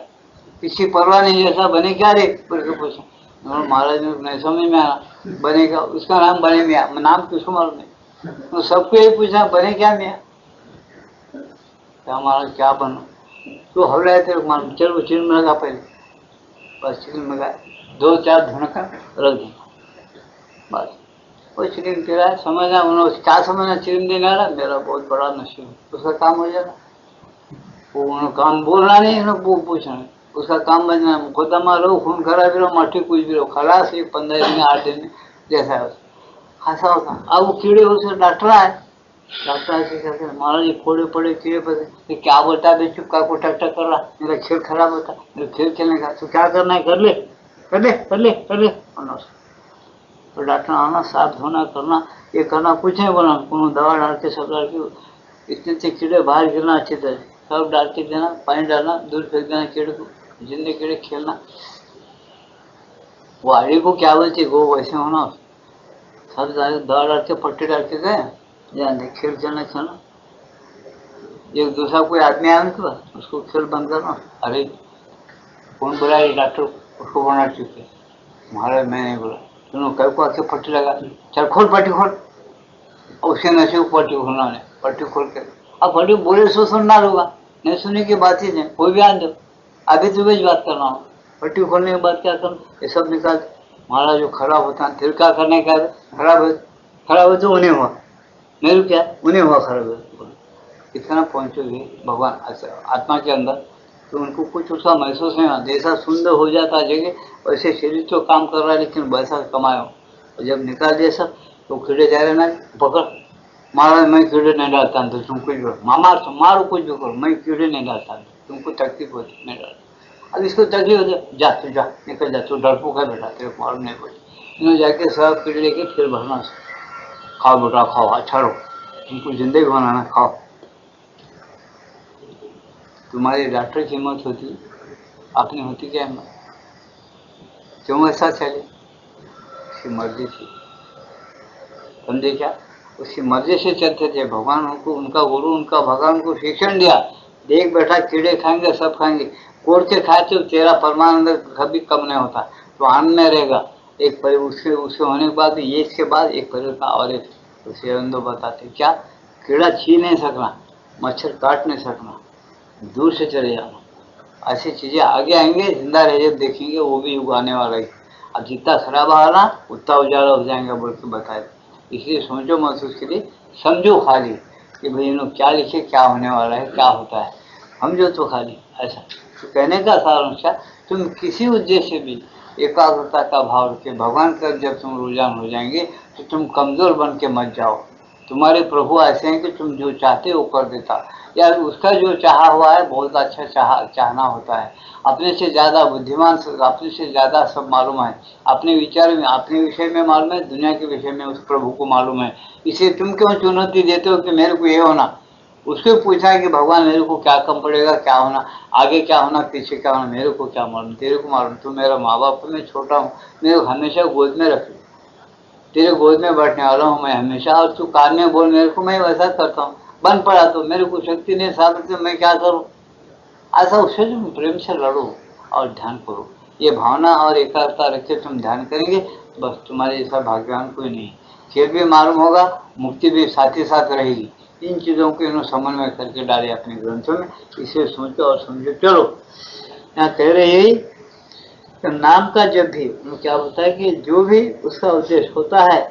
किसी परवाह नहीं जैसा बने क्या रे, उसको पूछा। महाराज ने नहीं समझ में आया, बनेगा उसका नाम बने मियाँ, नाम किसको मालूम है, तो सबको यही पूछा बने क्या मियाँ, क्या महाराज क्या बनो, तो हो रहा है तेरे मालूम, चल वो चिल्म लगा पहले, बस चिल्म लगा 2-4 धुनका रख देना, बस वो चिल्म पी रहा है, समझना उन्होंने क्या समझना, चिल्म देना रहा मेरा बहुत बड़ा नसीब, उसका काम हो जाएगा। वो उन्होंने काम बोलना नहीं, वो पूछना, उसका काम बनना, मुकदमा रहो, खून खराबी रहो, मट्टी कुछ भी रहो, खलास, 15 दिन 8 दिन जैसा है खासा होता। अब वो कीड़े उसे डॉक्टर आए, डॉक्टर ऐसे कहते हैं महाराज जी फोड़े पड़े कीड़े पड़े, क्या बोलता है बेचू का को टक टक कर रहा, मेरा खेल खराब होता, मेरा खेल खेलने का, तो क्या करना है कर ले कर ले कर ले कर ले, तो डॉक्टर आना, साफ धोना करना, ये करना, कुछ नहीं बोला, दवा डाल के सब डाल के, इतने से कीड़े बाहर गिरना अच्छी तरह, सब डाल के देना, पानी डालना, दूर फेंक देना कीड़े को, जिंदे कीड़े खेलना। वो आड़ी को क्या बोलते वो वैसे होना, सब दवा डाल के पट्टी डाल के गए, जाने खेल खेलना खेलना। एक दूसरा कोई आदमी आया उनके पास, उसको खेल बंद करना, अरे कौन बोला ये डॉक्टर, उसको बोलना चाहिए, महाराज मैं नहीं बोला, सुनो कल को आके पट्टी लगा, चल खोल पट्टी खोल, उसके नशे को पट्टी खोलना है, पट्टी खोल के, अब पट्टी बोले सो सुनना होगा, नहीं सुनने की बात ही नहीं, कोई भी आ दो, अभी तुम्हें बात करना हो, पट्टी खोलने के बाद क्या करना, ये सब निकाल, हमारा जो खराब होता है फिर क्या करने का, खराब हो तो उन्हें हुआ, मेरे क्या उन्हें हुआ खराब हो, कितना पहुंचोगे भगवान आत्मा के अंदर, तो उनको कुछ उसका महसूस नहीं होता, जैसा सुंदर हो जाता जगह वैसे शरीर तो काम कर रहा है, लेकिन वैसा कमायो, और जब निकाल दिए सब तो कीड़े जा रहे ना, पकड़ महाराज मैं कीड़े नहीं डालता, तो तुम कुछ मामा मारो कुछ भी करो, मैं कीड़े नहीं डालता, तुमको तकलीफ होती नहीं डालता, अब इसको तकलीफ होती जा तू जा निकल जा, तू डरपोक है बेटा, तेरे को मालूम नहीं पड़ती, इन्होंने जाके सब कीड़े लेके फिर भरना, खाओ बेटा खाओ, अच्छा रहो, तुमको जिंदगी बनाना, खाओ। तुम्हारी डॉक्टर की हिम्मत होती, अपनी होती क्या हिम्मत, क्यों ऐसा चले, उसकी मर्जी थी, समझे क्या, उसकी मर्जी से चलते थे, भगवान उनको, उनका गुरु, उनका भगवान को शिक्षण दिया, देख बैठा कीड़े खाएंगे सब खाएंगे, कोड़ के खाए तो तेरा परमानंद कभी कम नहीं होता, तो आनंद में रहेगा, एक उसके होने के बाद ये इसके बाद एक परिवर्तन और एक, उसे अंदर बताते क्या, कीड़ा छीन नहीं सकना, मच्छर काट नहीं सकना, दूर से चले जाना। ऐसी चीजें आगे आएंगे, जिंदा रह जब देखेंगे वो भी युग आने वाला है। अब जितना खराब आ रहा उतना उजाला हो जाएगा बोल के बताए। इसलिए सोचो मत, उसके लिए समझो खाली कि भाई इन लोग क्या लिखे, क्या होने वाला है, क्या होता है, समझो तो खाली। ऐसा तो कहने का सारांश, तुम किसी उद्देश्य से भी एकाग्रता का भाव रखे भगवान का जब तुम रुझान हो जाएंगे तो तुम कमजोर बन के मत जाओ। तुम्हारे प्रभु ऐसे हैं कि तुम जो चाहते हो कर देता, या उसका जो चाहा हुआ है बहुत अच्छा चाहना होता है। अपने से ज्यादा बुद्धिमान, अपने से ज्यादा सब मालूम है, अपने विचार में, अपने विषय में मालूम है, दुनिया के विषय में उस प्रभु को मालूम है। इसे तुम क्यों चुनौती देते हो कि मेरे को ये होना? उसको पूछा है कि भगवान मेरे को क्या कम पड़ेगा, क्या होना, आगे क्या होना, पीछे क्या होना, मेरे को क्या मालूम, तेरे को मालूम। तू मेरा माँ बाप, मैं छोटा हूँ, मेरे को हमेशा गोद में रख, तेरे गोद में बैठने वाला हूँ मैं हमेशा, और तू कान में बोल मेरे को, मैं वैसा करता हूँ। बन पड़ा तो मेरे को शक्ति नहीं साबित, तो मैं क्या करूँ? ऐसा उससे तुम प्रेम से लड़ो और ध्यान करो। ये भावना और एकाग्रता रखे तुम ध्यान करेंगे, बस तुम्हारे जैसा भाग्यवान कोई नहीं। खेल भी मालूम होगा, मुक्ति भी साथ ही साथ रहेगी। इन चीजों को इन्होंने समन्वय करके डाले अपने ग्रंथों में, इसे सोचो और समझो। चलो यहाँ कह रहे यही, तो नाम का जब भी क्या होता है कि जो भी उसका उद्देश्य होता है,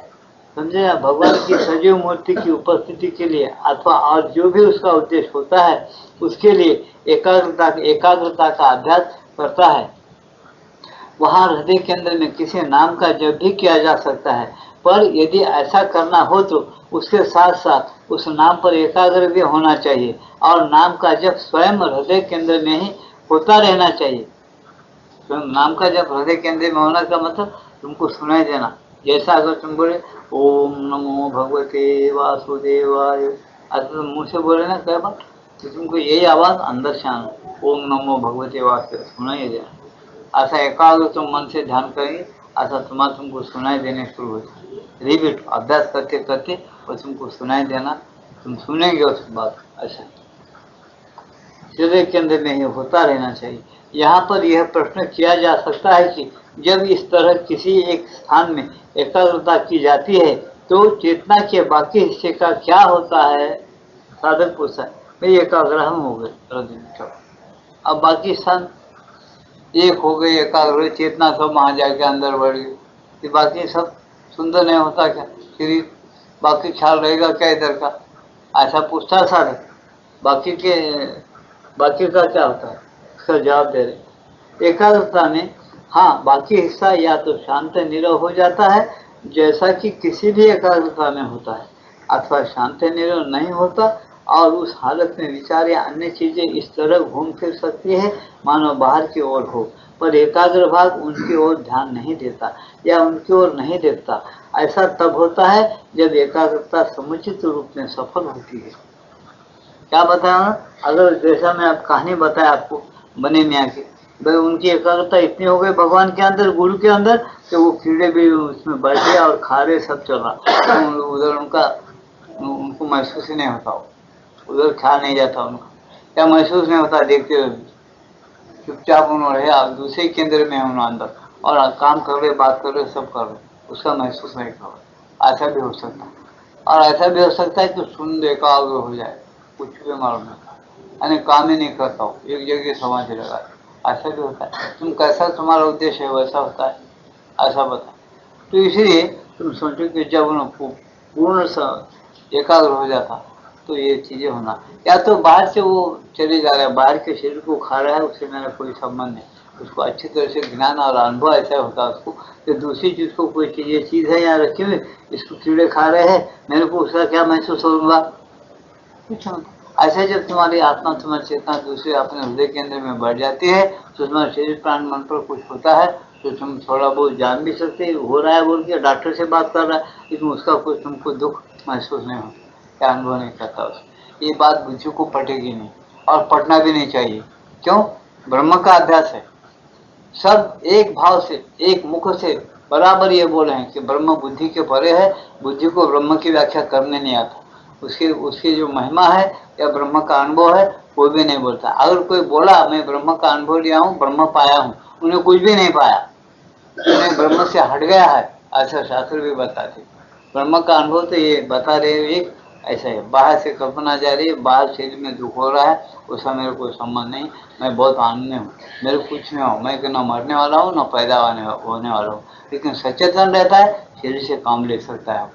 समझे, भगवान की सजीव मूर्ति की उपस्थिति के लिए, अथवा और जो भी उसका उद्देश्य होता है उसके लिए एकाग्रता का अभ्यास करता है। वहाँ हृदय केंद्र में किसी नाम का जप भी किया जा सकता है, पर यदि ऐसा करना हो तो उसके साथ साथ उस नाम पर एकाग्र भी होना चाहिए, और नाम का जप स्वयं हृदय केंद्र में ही होता रहना चाहिए। स्वयं नाम का जप हृदय केंद्र में होना का मतलब तुमको सुनाई देना। जैसा अगर तुम बोले ओम नमो भगवते वासुदेवाय, ऐसा तुम मुँह से बोले ना कई बार, तो तुमको यही आवाज अंदर से आना, ओम नमो भगवते वासुदेव सुनाई देना। ऐसा एकाग्र तुम मन से ध्यान करेंगे, ऐसा तुमको सुनाई देने शुरू होता है। रिपीट अभ्यास करते करते और तुमको सुनाई देना, तुम सुनेंगे उसके बाद। ऐसा हृदय के अंदर में ही होता रहना चाहिए। यहाँ पर यह प्रश्न किया जा सकता है कि जब इस तरह किसी एक स्थान में एकाग्रता की जाती है तो चेतना के बाकी हिस्से का क्या होता है? साधक पूछता है, भाई एकाग्र हम हो गए, अब बाकी स्थान एक हो गई, एकाग्र चेतना सब वहां जाके अंदर बढ़ गई, बाकी सब सुंदर नहीं होता क्या? शरीर बाकी ख्याल रहेगा क्या इधर का? ऐसा पूछता सारे। बाकी का क्या होता है? उसका जवाब दे रहे एकाग्रता में, हाँ बाकी हिस्सा या तो शांत निरव हो जाता है जैसा कि किसी भी एकाग्रता में होता है, अथवा शांत निरव नहीं होता और उस हालत में विचार या अन्य चीजें इस तरह घूम फिर सकती है मानो बाहर की ओर हो, पर एकाग्र भाग उनकी ओर ध्यान नहीं देता या उनकी ओर नहीं देखता। ऐसा तब होता है जब एकाग्रता समुचित रूप में सफल होती है। क्या बताया? अगर जैसा मैं अब कहानी बताया आपको बने मियाँ की, भाई उनकी एकाग्रता इतनी हो गई भगवान के अंदर, गुरु के अंदर, कि वो कीड़े भी उसमें बैठे और खा रहे, सब चल रहा, उधर उनको महसूस ही नहीं होता, उधर ख्याल नहीं जाता उनका, क्या महसूस नहीं होता, देखते हुए चुपचाप उन्होंने रहे, दूसरे केंद्र में उन्होंने अंदर, और काम कर रहे, बात कर रहे, सब कर रहे, उसका महसूस नहीं कर रहे। ऐसा भी हो सकता है, और ऐसा भी हो सकता है कि सुन एकाग्र हो जाए, कुछ भी मालूम नहीं, यानी काम ही नहीं करता हूँ, एक जगह समाज लगा, ऐसा भी होता है। तुम कैसा तुम्हारा उद्देश्य है वैसा होता है, ऐसा बता। तो इसलिए तुम सोचो कि जब उन्हें पूर्ण एकाग्र हो जाता तो ये चीजें होना, या तो बाहर से वो चले जा रहा है, बाहर के शरीर को खा रहा है, उससे मेरा कोई संबंध नहीं, उसको अच्छी तरह से ज्ञान और अनुभव ऐसा होता है उसको कि दूसरी चीज को, कोई चीज है यहाँ रखी हुई, इसको कीड़े खा रहे हैं, मेरे को उसका क्या महसूस होगा? कुछ होता। ऐसे जब तुम्हारी आत्मा, तुम्हारी चेतना दूसरे अपने हृदय केंद्र में बढ़ जाती है तो तुम्हारे शरीर प्राण मन पर कुछ होता है तो तुम थोड़ा बहुत जान भी सकते हो रहा है बोल के, डॉक्टर से बात कर रहा है, लेकिन उसका कुछ तुमको दुख महसूस नहीं होता, क्या अनुभव नहीं करता उसको। ये बात बुद्धि को पटेगी नहीं और पटना भी नहीं चाहिए। क्यों? ब्रह्म का अभ्यास है, सब एक भाव से, एक मुख से बराबर ये बोले हैं कि ब्रह्म बुद्धि के परे है, बुद्धि को ब्रह्म की व्याख्या करने नहीं आता, उसकी जो महिमा है या ब्रह्म का अनुभव है वो भी नहीं बोलता। अगर कोई बोला मैं ब्रह्म का अनुभव लिया हूँ, ब्रह्म पाया हूँ, उन्हें कुछ भी नहीं पाया, उन्हें ब्रह्म से हट गया है, ऐसा शास्त्र भी बताते। ब्रह्म का अनुभव तो ये बता रहे, एक ऐसा है, बाहर से कल्पना जा रही है, बाहर शरीर में दुख हो रहा है, उसका मेरे को संबंध नहीं, मैं बहुत आनंद में हूँ, मेरे को कुछ नहीं हो, मैं न मरने वाला हूँ न पैदा होने वाला हूँ, लेकिन सचेतन रहता है, शरीर से काम ले सकता है,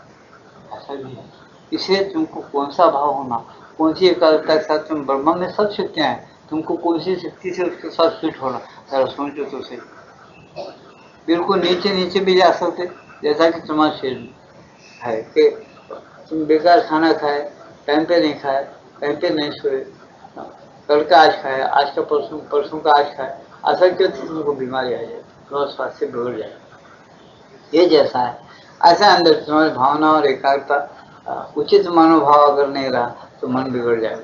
ऐसा भी है। इसलिए तुमको कौन सा भाव होना, कौन सी एकाग्रता के साथ तुम ब्रह्म में सब शक्तियाँ हैं, तुमको कौन सी शक्ति से उसके साथ फिट होना, जरा सोचो तो सही। बिल्कुल नीचे नीचे भी जा सकते, जैसा कि तुम्हारा शरीर है कि तुम बेकार खाना खाए, टाइम पे नहीं खाए, टाइम पे नहीं सोए, कल का आज खाए, आज का परसों, परसों का आज खाए, ऐसा क्यों तुमको बीमारी आ जाए, तुम्हारा स्वास्थ्य बिगड़ जाए। ये जैसा है ऐसा अंदर तुम्हारी भावना और एकाग्रता उचित मनोभाव अगर नहीं रहा तो मन बिगड़ जाएगा।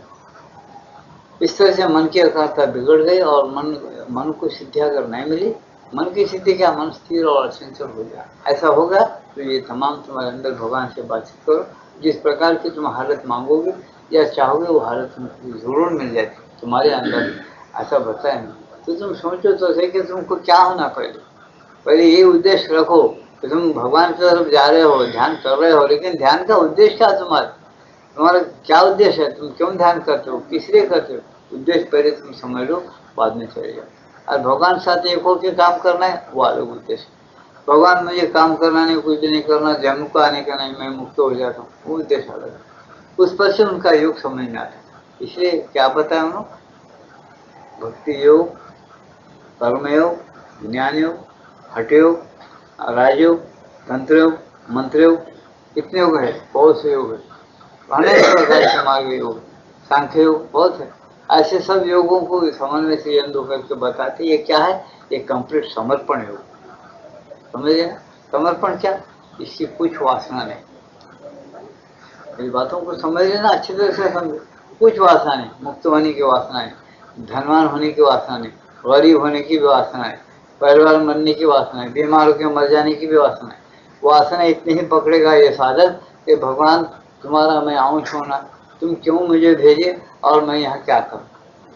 इस तरह से मन की एकाग्रता बिगड़ गई और मन को सिद्धि अगर नहीं मिली, मन की सिद्धि क्या, मन स्थिर और अचंचल हो गया, ऐसा होगा तो ये तमाम तुम्हारे अंदर भगवान से बातचीत करो, जिस प्रकार की तुम हालत मांगोगे या चाहोगे वो हालत तुमको जरूर मिल जाती तुम्हारे अंदर, ऐसा बताए नहीं। तो तुम सोचो तो सही कि तुमको क्या होना, पहले ये उद्देश्य रखो कि तुम भगवान की तरफ जा रहे हो, ध्यान कर रहे हो, लेकिन ध्यान का उद्देश्य क्या तुम्हारा क्या उद्देश्य है, तुम क्यों ध्यान करते हो, किस लिए करते हो, उद्देश्य पहले तुम समझ लो, बाद में चले जाओ। और भगवान साथ एक होकर काम करना है वो अलग उद्देश्य, भगवान मुझे काम करना नहीं, कुछ भी नहीं करना, जन्म को आने का नहीं, मैं मुक्त हो जाता हूँ, वो उद्देश्य अलग है, उस पर से उनका योग समझ में आता है। इसलिए क्या बताया उन्होंने, भक्ति योग, कर्म योग, ज्ञान योग, हठ योग, राजयोग, तंत्र योग, मंत्र योग, कितने योग है, बहुत से योग है, अनेक प्रकार के मार्ग योग, सांख्य योग, बहुत है। ऐसे सब योगों को समन्वय से यंदो करके बताते, ये क्या है, ये कंप्लीट समर्पण योग, समझे ना, समर्पण क्या, इसकी कुछ वासना नहीं, मेरी बातों को समझ लेना अच्छी तरह से समझो, कुछ वासना नहीं, मुक्त होने की वासना नहीं, धनवान होने की वासना नहीं, गरीब होने की भी वासना है, परिवार मरने की वासना है, बीमार होकर मर जाने की भी वासना है। वासना इतनी ही पकड़ेगा ये साधक कि भगवान तुम्हारा मैं अंश होना, तुम क्यों मुझे भेजे और मैं यहाँ क्या करूँ,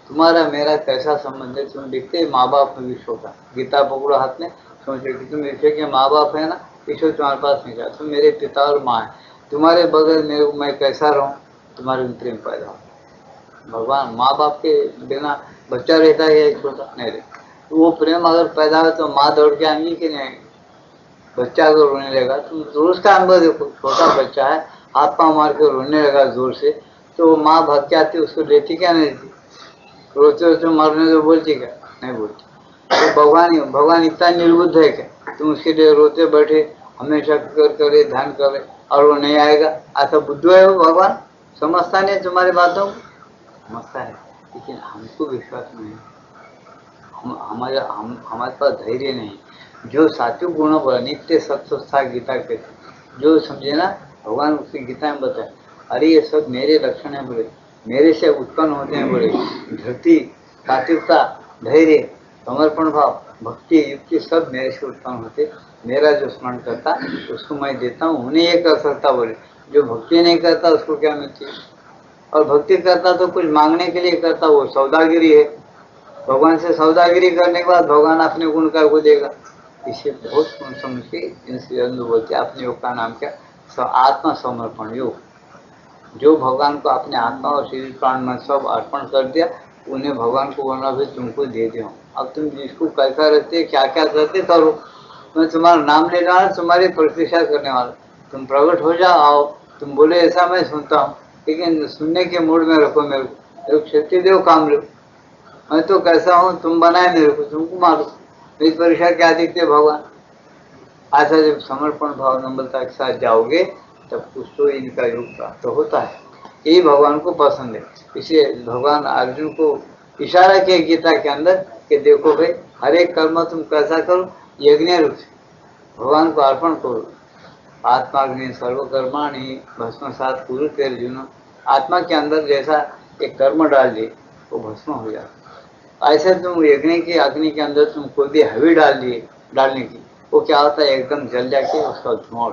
तुम्हारा मेरा कैसा संबंध है। तुम देखते माँ बाप में विश्व का, गीता पकड़ो हाथ में, सोचो कि तुम ईश्वर के माँ बाप है ना, ईश्वर तुम्हारे पास नहीं जा, तुम मेरे पिता और माँ है, तुम्हारे बगैर मेरे मैं कैसा रहूँ, तुम्हारे में प्रेम पैदा हो। भगवान माँ बाप के बिना बच्चा रहता है छोटा नहीं रहता, तो वो प्रेम अगर पैदा हो तो माँ दौड़ के आएंगी कि नहीं, बच्चा अगर रोने लगा, तुम जोर उसका अनुभव देखो, छोटा बच्चा है, हाथ पाँव मार के रोने लगा जोर से, तो माँ भाग के आती, उसको लेती क्या नहीं देती, रोते रोते मरने तो बोलती क्या नहीं बोलती। तो भगवान इतना निर्बुद्ध है क्या, तुम उसके लिए रोते बैठे हमेशा फिक्र करे, ध्यान करे और वो नहीं आएगा, ऐसा बुद्धू है वो भगवान, समझता नहीं तुम्हारी बातों को, समझता है लेकिन हमको विश्वास नहीं, हमारे पास धैर्य नहीं। जो सात्विक गुणों पर नित्य सत्वस्था गीता के, जो समझे ना, भगवान उसकी गीता में बताए, अरे ये सब मेरे लक्षण है बोले, मेरे से उत्पन्न होते हैं बोले, धरती, सात्विकता, धैर्य, समर्पण भाव, भक्ति, युक्ति सब मेरे से उत्पन्न होते, मेरा जो स्मरण करता उसको मैं देता हूँ, उन्हें ये कर सकता बोले, जो भक्ति नहीं करता उसको क्या मिलती है, और भक्ति करता तो कुछ मांगने के लिए करता, वो सौदागिरी है, भगवान से सौदागिरी करने के बाद भगवान अपने गुण का को देगा। इसे बहुत समझ के इनसे बोलते अपने योग का नाम क्या, आत्मा समर्पण योग, जो भगवान को अपने आत्मा और शरीर प्राण में सब अर्पण कर दिया, उन्हें भगवान को बोलना भी तुमको दे दे, अब तुम जिसको कैसा रहते क्या क्या करते करो, मैं तुम्हारा नाम ले रहा, तुम्हारी प्रतीक्षा करने वाला, तुम प्रकट हो जाओ, आओ, तुम बोले ऐसा मैं सुनता हूँ, लेकिन सुनने के मूड में रखो, मेरे को शक्ति दो, काम लो, मैं तो कैसा हूँ, तुम बनाए मेरे को, तुमको मारो, मेरी परीक्षा क्या दिखते भगवान। ऐसा जब समर्पण भाव नम्रता के साथ जाओगे तब कुछ तो इनका योग प्राप्त होता है, यही भगवान को पसंद है। इसलिए भगवान अर्जुन को इशारा किया गीता के अंदर कि देखो भाई, हर एक कर्म तुम कैसा करो, यज्ञ रूप से भगवान को अर्पण करो, आत्माग्नि सर्वकर्माणि भस्मसात् कुरुते अर्जुन, आत्मा के अंदर जैसा एक कर्म डाल दिए वो भस्म हो जाता, ऐसे तुम यज्ञ की अग्नि के अंदर तुम कोई भी हवी डाल दिए डालने की, वो क्या होता है, एकदम जल जाके उसका धुआं,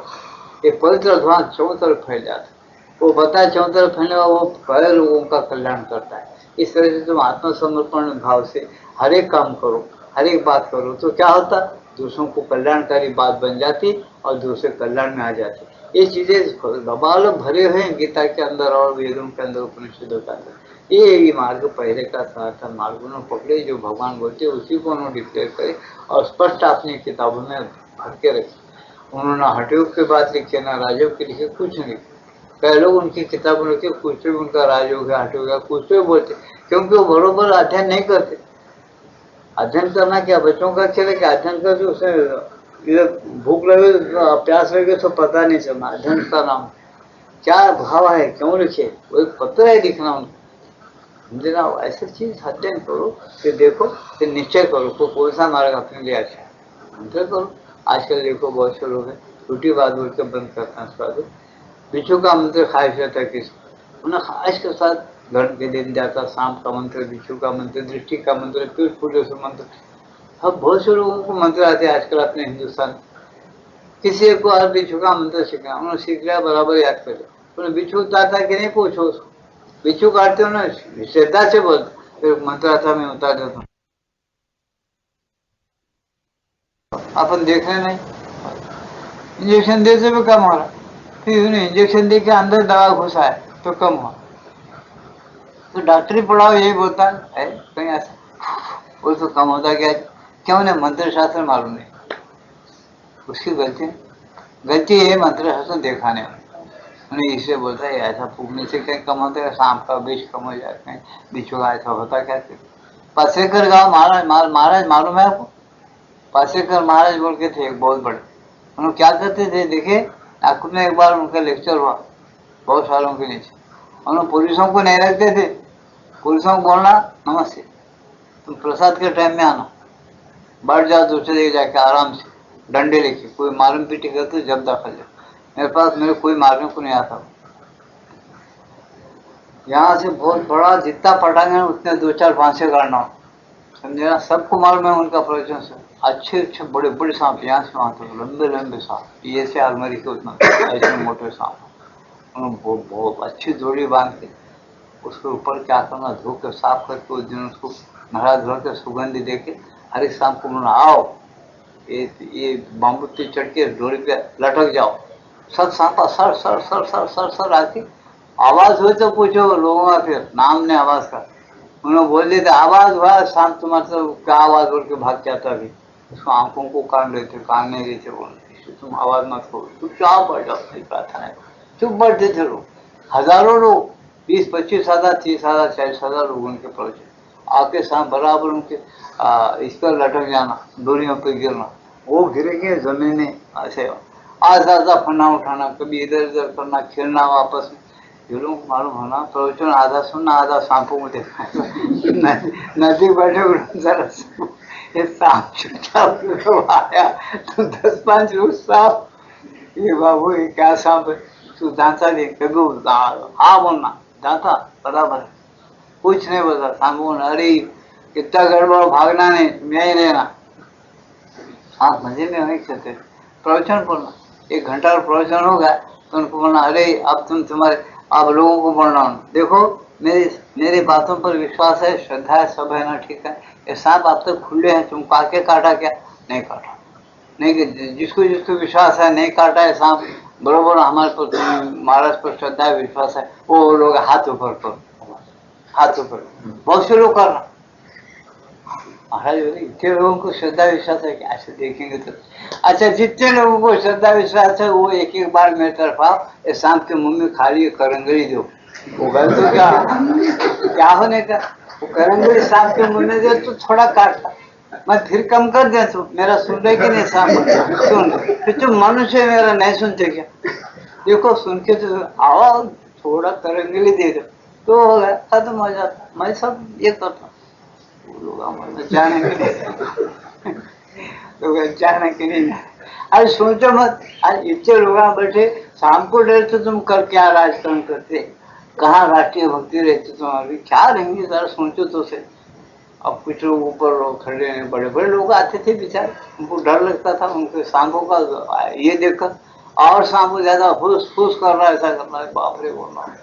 एक पवित्र धुआं चौं तरफ फैल जाता है, वो पता है चौं तरफ फैलने वाला, वो कई लोगों का कल्याण करता है। इस तरह से तुम आत्मसमर्पण भाव से हर एक काम करो, हर एक बात करो, तो क्या होता, दूसरों को कल्याणकारी बात बन जाती और दूसरे कल्याण में आ जाती। ये चीजें गबालब भरे हुए हैं गीता के अंदर और वेदों के अंदर, उपनिषदों के अंदर। ये मार्ग पहले का था, मार्ग उन्होंने पकड़े, जो भगवान बोलते उसी को उन्होंने डिक्लेयर करे और स्पष्ट अपनी किताबों में भर के रखे। उन्होंने हठयोग की बात लिखी, ना राजयोग की लिखी, कुछ नहीं। कई लोग उनकी किताबों लिखे, कुछ भी उनका राजयोग है, हठयोग है, कुछ भी बोलते, क्योंकि वो बरोबर अध्ययन नहीं करते। अध्ययन करना क्या बच्चों का खेल है कि अध्ययन करके उसे भूख लगे, प्यास लगे तो पता नहीं चलना। अध्ययन का नाम क्या भाव है, क्यों लिखे, वो एक पत्र है लिखना उनको, समझे ना। ऐसी चीज अध्ययन करो, फिर देखो, फिर निश्चय करो को कौन सा मार्ग अपने लिए अच्छा है, निश्चय करो। आजकल देखो बहुत से लोग हैं छोटी बात बोल के बंद करते हैं स्वाद। बिच्छू का मंत्र खास रहता है किस उन्हें खास के साथ घर के दिन जाता, सांप का मंत्र, बिच्छू का मंत्र, दृष्टि का मंत्र, पीठ फूटे से मंत्र। अब बहुत से लोगों को मंत्र आते हैं आजकल अपने हिंदुस्तान। किसी एक को आज बिच्छू का मंत्र सीखना, उन्होंने सीख लिया, बराबर याद कर लिया। उन्हें बिच्छू उतारता कि नहीं पूछो उसको, बिच्छू काटते हो ना श्रद्धा से बोलते, फिर मंत्र आता मैं उतार देता हूँ। अपन देख रहे नहीं, इंजेक्शन देते भी कम हो रहा, फिर उन्हें इंजेक्शन दे के अंदर दवा घुसा है तो कम हुआ। तो डॉक्टरी पढ़ाओ यही बोलता है कहीं ऐसा, वो तो कम होता क्या, क्यों नहीं मंत्र शास्त्र मालूम नहीं, उसकी गलती गलती है मंत्र शास्त्र दिखाने में। उन्हें इसलिए बोलता है ऐसा फूकने से कहीं कम होता है, सांप का विष कम हो जाता है, बिच्छू का ऐसा होता क्या। पासेकर गाँव महाराज महाराज मालूम है आपको, पासेकर महाराज बोल के थे एक बहुत बड़े। उन्होंने क्या करते थे देखे, नागपुर में एक बार उनका लेक्चर हुआ बहुत सालों के नीचे। उन्होंने पुलिसों को नहीं रखते थे, पुलिसों को बोलना नमस्ते, तुम प्रसाद के टाइम में आना, बैठ जाओ दूसरे जगह जाके आराम से, डंडे लेके, कोई मालूम पीटी कर तो जब दाखिल जाओ। मेरे पास मेरे कोई मारने को नहीं आता। यहाँ से बहुत बड़ा जितना पटांगे उतने 2-4 फांसे काटना, समझे ना। सबको मालूम है उनका प्रवचन से, अच्छे अच्छे बड़े बड़े सांप, यहाँ से वहाँ तक लंबे लंबे सांप, ये से आलमारी के उतना ऐसे मोटे सांप, बहुत अच्छी जोड़ी बांध के उसके ऊपर क्या करना, धो के साफ करके उस दिन उसको नहा धो के सुगंधी दे के हर एक सांप को बोलना आओ, ये बाम्बू पे चढ़ के डोरी पे लटक जाओ। सब Sampa sir sir sir sir sir sir आके आवाज हो तो पूछो लोगों का, फिर नाम ने आवाज का उन्होंने बोल दिया था, आवाज हुआ शांत, तुम्हारा तो क्या आवाज बोल के भाग जाता भी। उसको आंखों को कान लेते, कान नहीं देते, बोलते तुम आवाज मत करो, चुपचाप बैठ जाओ, नहीं प्रार्थना है, चुप बैठते थे लोग, हजारों लोग, 20-25,000 30,000 40,000 लोग उनके पहुंचे। आके साथ बराबर उनके इस पर लटक जाना, डोरियों पर गिरना, वो गिरेंगे जमीने ऐसे आधा आधा फना उठाना, कभी इधर इधर करना, खेलना आपस में। ये लोग मालूम होना प्रवचन आधा सुनना, आधा सांपों को देखना। नदी बैठे जरा ये सांप चुपचाप आया तो 10-5 लोग सांप, ये बाबू ये क्या सांप है, तू दांता दे, कभी हाँ बोलना, दांता बराबर, कुछ नहीं बोलता। सांप बोलना अरे कितना गड़बड़, भागना नहीं, मैं ही रहना। सांप मजे में नहीं सकते, प्रवचन बोलना 1 घंटा प्रवचन होगा तो उनको बोलना अरे अब तुम्हारे आप लोगों को बोलना, देखो मेरी बातों पर विश्वास है, श्रद्धा है, सब है ना, ठीक है। ये सांप आप तक खुले हैं, तुमको आके काटा क्या, नहीं काटा, नहीं, जिसको जिसको विश्वास है नहीं काटा है सांप, बरोबर हमारे पर महाराज पर श्रद्धा है, विश्वास है, वो लोग हाथ ऊपर करो, हाथ ऊपर, बहुत से लोग करना। महाराज बोले इतने लोगों को श्रद्धा विश्वास है कि ऐसे देखेंगे तो अच्छा, जितने लोगों को श्रद्धा विश्वास है वो एक एक बार मेरे तरफ आओ, ये सांप के मुंह में खाली करंगड़ी दो, वो गल तो क्या होने का, वो करंगड़ी सांप के मुंह में दे तो थोड़ा काटता, मैं फिर कम कर दे, तो मेरा सुन रहे कि नहीं सांप, सुन, फिर तुम मनुष्य मेरा नहीं सुनते क्या, देखो सुन के तो आओ, थोड़ा करंगड़ी दे दो तो हो गया, खत्म हो जाता। मैं सब ये करता, लोग जाने के नहीं। अरे सोचो मत, आज इतने लोग बैठे, शाम को डर तो तुम कर क्या राजकारण करते, कहाँ राष्ट्रीय भक्ति रहती तुम्हारी, क्या रहेंगे जरा सोचो तो से। अब कुछ लोग ऊपर लोग खड़े हैं, बड़े बड़े लोग आते थे बेचारे, उनको डर लगता था उनके सांपों का ये देखकर, और सांप ज्यादा फूस फूस कर रहा है, ऐसा कर रहा है, बाप रे बोलना।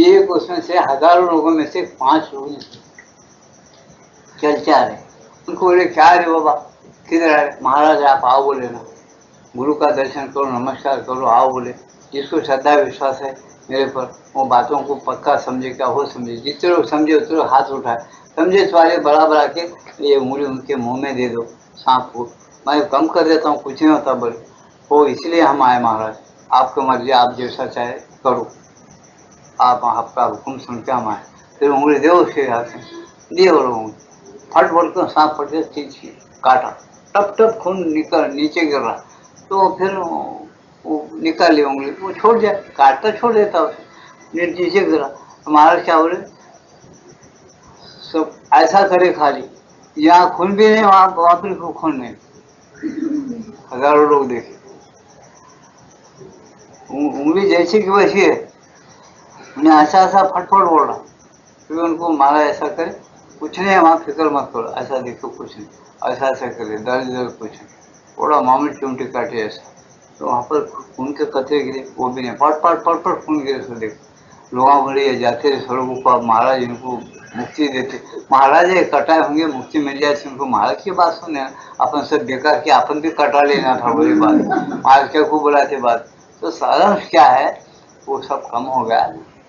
एक उसमें से हजारों लोगों में से 5 लोग चल रहे, उनको बोले क्या रे बाबा, किधर है, महाराज आप आओ बोले ना, गुरु का दर्शन करो, नमस्कार करो, आओ बोले। जिसको श्रद्धा विश्वास है मेरे पर, वो बातों को पक्का समझे, क्या हो समझे, जितने लोग समझे उतने लोग हाथ उठाए, समझे वाले बराबर आके ये उंगली उनके मुंह में दे दो सांप को, मैं कम कर देता हूँ, कुछ नहीं होता बोले। वो इसलिए हम आए महाराज, आपको मर्जी, आप जैसा चाहे करो, आप आपका हुक्म सुन के हम आए। फिर उंगली दे उसके हाथ में, दिए और उंगली फट बोल कर सांप फट के चीज काटा, टप टप खून निकल नीचे गिर रहा। तो फिर वो निकाल ली उंगली, वो छोड़ दिया, काटता छोड़ देता उसे, नीचे गिरा। तो महाराज क्या बोले, सब ऐसा करे खाली, यहाँ खून भी नहीं, वहां पर खून नहीं। हजारों लोग देखे, उंगली जैसी की वैसी है, उन्हें ऐसा ऐसा फटफट बोल रहा। फिर उनको मारा, ऐसा करे, कुछ नहीं है वहाँ, फिक्र मत करो, ऐसा देखो कुछ नहीं, ऐसा ऐसा करे, दर्द दर्द कुछ नहीं, थोड़ा मामूली चुमटी काटे ऐसा। तो वहाँ पर खून के कतरे गिरे, वो भी नहीं, पट पट पट पट खून गिरे। तो देखो लोग बोले ये जाते रहे स्वर्ग को, अब महाराज इनको मुक्ति देते, महाराज ये कटाए होंगे, मुक्ति मिल जाए उनको, महाराज की बात सुने, अपन सब बेकार की, अपन भी कटा लेना था, वही बात महाराज क्या को बुलाते बात। तो सारांश क्या है, वो सब कम हो गया।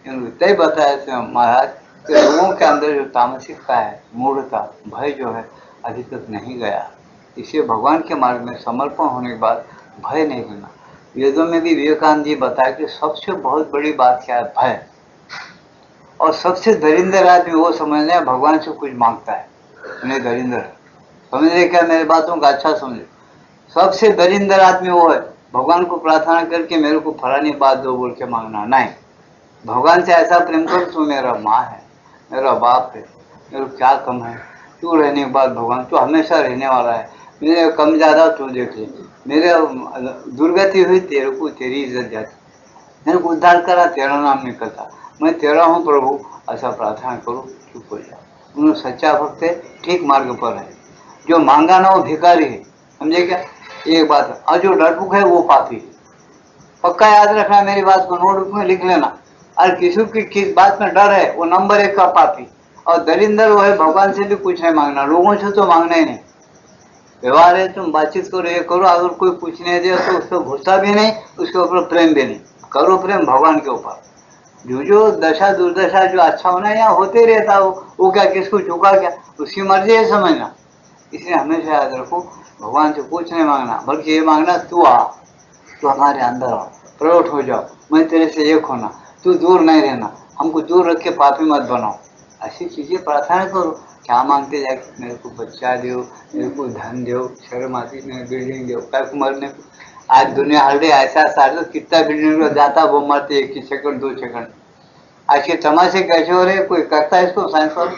इतना ही बताया थे महाराज कि लोगों के अंदर जो तामसिकता है, मूढ़ता, भय जो है, अभी तक नहीं गया। इसलिए भगवान के मार्ग में समर्पण होने के बाद भय नहीं लेना। वेदों में भी विवेकानंद जी बताया कि सबसे बहुत बड़ी बात क्या है, भय। और सबसे दरिंदर आदमी वो समझना है भगवान से कुछ मांगता है, उन्हें दरिंदर समझ रहे क्या, मेरे बातों का अच्छा समझे। सबसे दरिंदर आदमी वो है भगवान को प्रार्थना करके मेरे को फलानी बात दो बोल के मांगना नहीं। भगवान से ऐसा प्रेम करो, तू मेरा माँ है, मेरा बाप है, मेरे को क्या कम है, तू रहने के बाद भगवान तू हमेशा रहने वाला है, मेरे कम ज्यादा तू देख ले, मेरे दुर्गति हुई तेरे को तेरी इज्जत जाती, मेरे को उद्धार करा तेरा नाम निकलता, मैं तेरा हूँ प्रभु, ऐसा प्रार्थना करो, चुप हो जाओ। उन्होंने सच्चा भक्त है, ठीक मार्ग पर है। जो मांगा ना वो भिखारी है, समझे क्या, एक बात है। और जो डरपुक है वो पापी है। पक्का याद रखना मेरी बात को, नोटबुक में लिख लेना। और किसी की किस बात में डर है वो नंबर 1 का पापी, और दरिंदर वो है भगवान से भी कुछ नहीं मांगना, लोगों से तो मांगना ही नहीं। व्यवहार है, तुम बातचीत करो, ये करो, अगर कोई पूछने दे तो उसको गुस्सा भी नहीं, उसके ऊपर प्रेम भी नहीं, करो प्रेम भगवान के ऊपर। जो दशा दुर्दशा जो अच्छा होना है यहाँ होते रहता, वो क्या किसको चुका क्या, उसकी मर्जी है समझना। इसलिए हमेशा याद रखो, भगवान से कुछ नहीं मांगना, बल्कि ये मांगना तू आ, तू हमारे अंदर आओ, प्रकट हो जाओ, मैं तेरे से एक होना, तू दूर नहीं रहना, हमको दूर रख के पापी मत बनाओ। ऐसी चीजें प्रार्थना करो। क्या मांगते जाके, मेरे को बच्चा दो, मेरे को धन दो, शर्म आती मेरे बिल्डिंग दो, क्या मरने को। आज दुनिया हल्दे ऐसा सारे कितना बिल्डिंग में जाता, वो मरते 1 सेकंड 2 सेकंड। आज के तमाशे कैसे हो रहे, कोई करता है इसको साइंस वाला,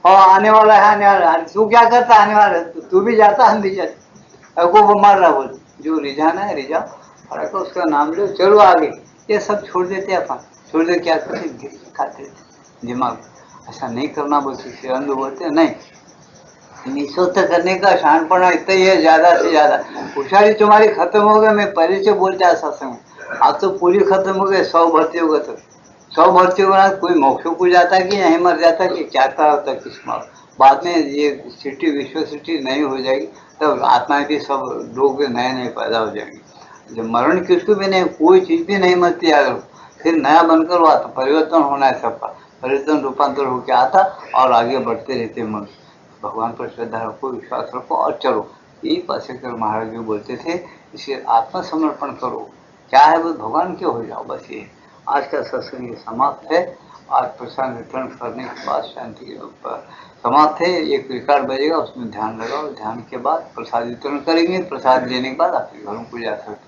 और आने वाला है, आने वाला है, तू क्या करता आने वाला, तू भी जाता, हम भी जाते, अब वो मार रहा बोल, जो रिझाना है रिझाओ, और उसका नाम लो, चलो आगे। ये सब छोड़ देते अपन, छोड़ दे क्या करते, खाते दिमाग, ऐसा नहीं करना बोलते, अंध बोलते नहीं। निस्वार्थ करने का शानपना इतना ही है, ज्यादा से ज्यादा। होशियारी तुम्हारी खत्म हो गई, मैं पहले से बोलता सत्संग में, अब तो पूरी खत्म हो गई, 100 भर्ती हो गए तो 100 भर्ती होगा, कोई मोक्ष को जाता कि यहीं मर जाता कि क्या क्या होता किस्मत। बाद में ये सिटी विश्व सिटी नहीं हो जाएगी, तब आत्माएं भी सब लोग नए नए पैदा हो जाएंगे। जब मरण किसको भी नहीं, कोई चीज भी नहीं मरती, अगर फिर नया बनकर हुआ तो परिवर्तन होना है सबका, परिवर्तन रूपांतर होकर आता और आगे बढ़ते रहते मनुष्य। भगवान पर श्रद्धा रखो, विश्वास रखो और चलो, यही पासेकर महाराज जी बोलते थे। इसे आत्मसमर्पण करो, क्या है वो भगवान के हो जाओ, बस ये। आज का सत्संग समाप्त है। आज प्रसाद वितरण करने के बाद शांति समाप्त है। एक रिकॉर्ड बजेगा, उसमें ध्यान लगाओ, ध्यान के बाद प्रसाद वितरण करेंगे, प्रसाद लेने के बाद आपके घरों को जा सकते।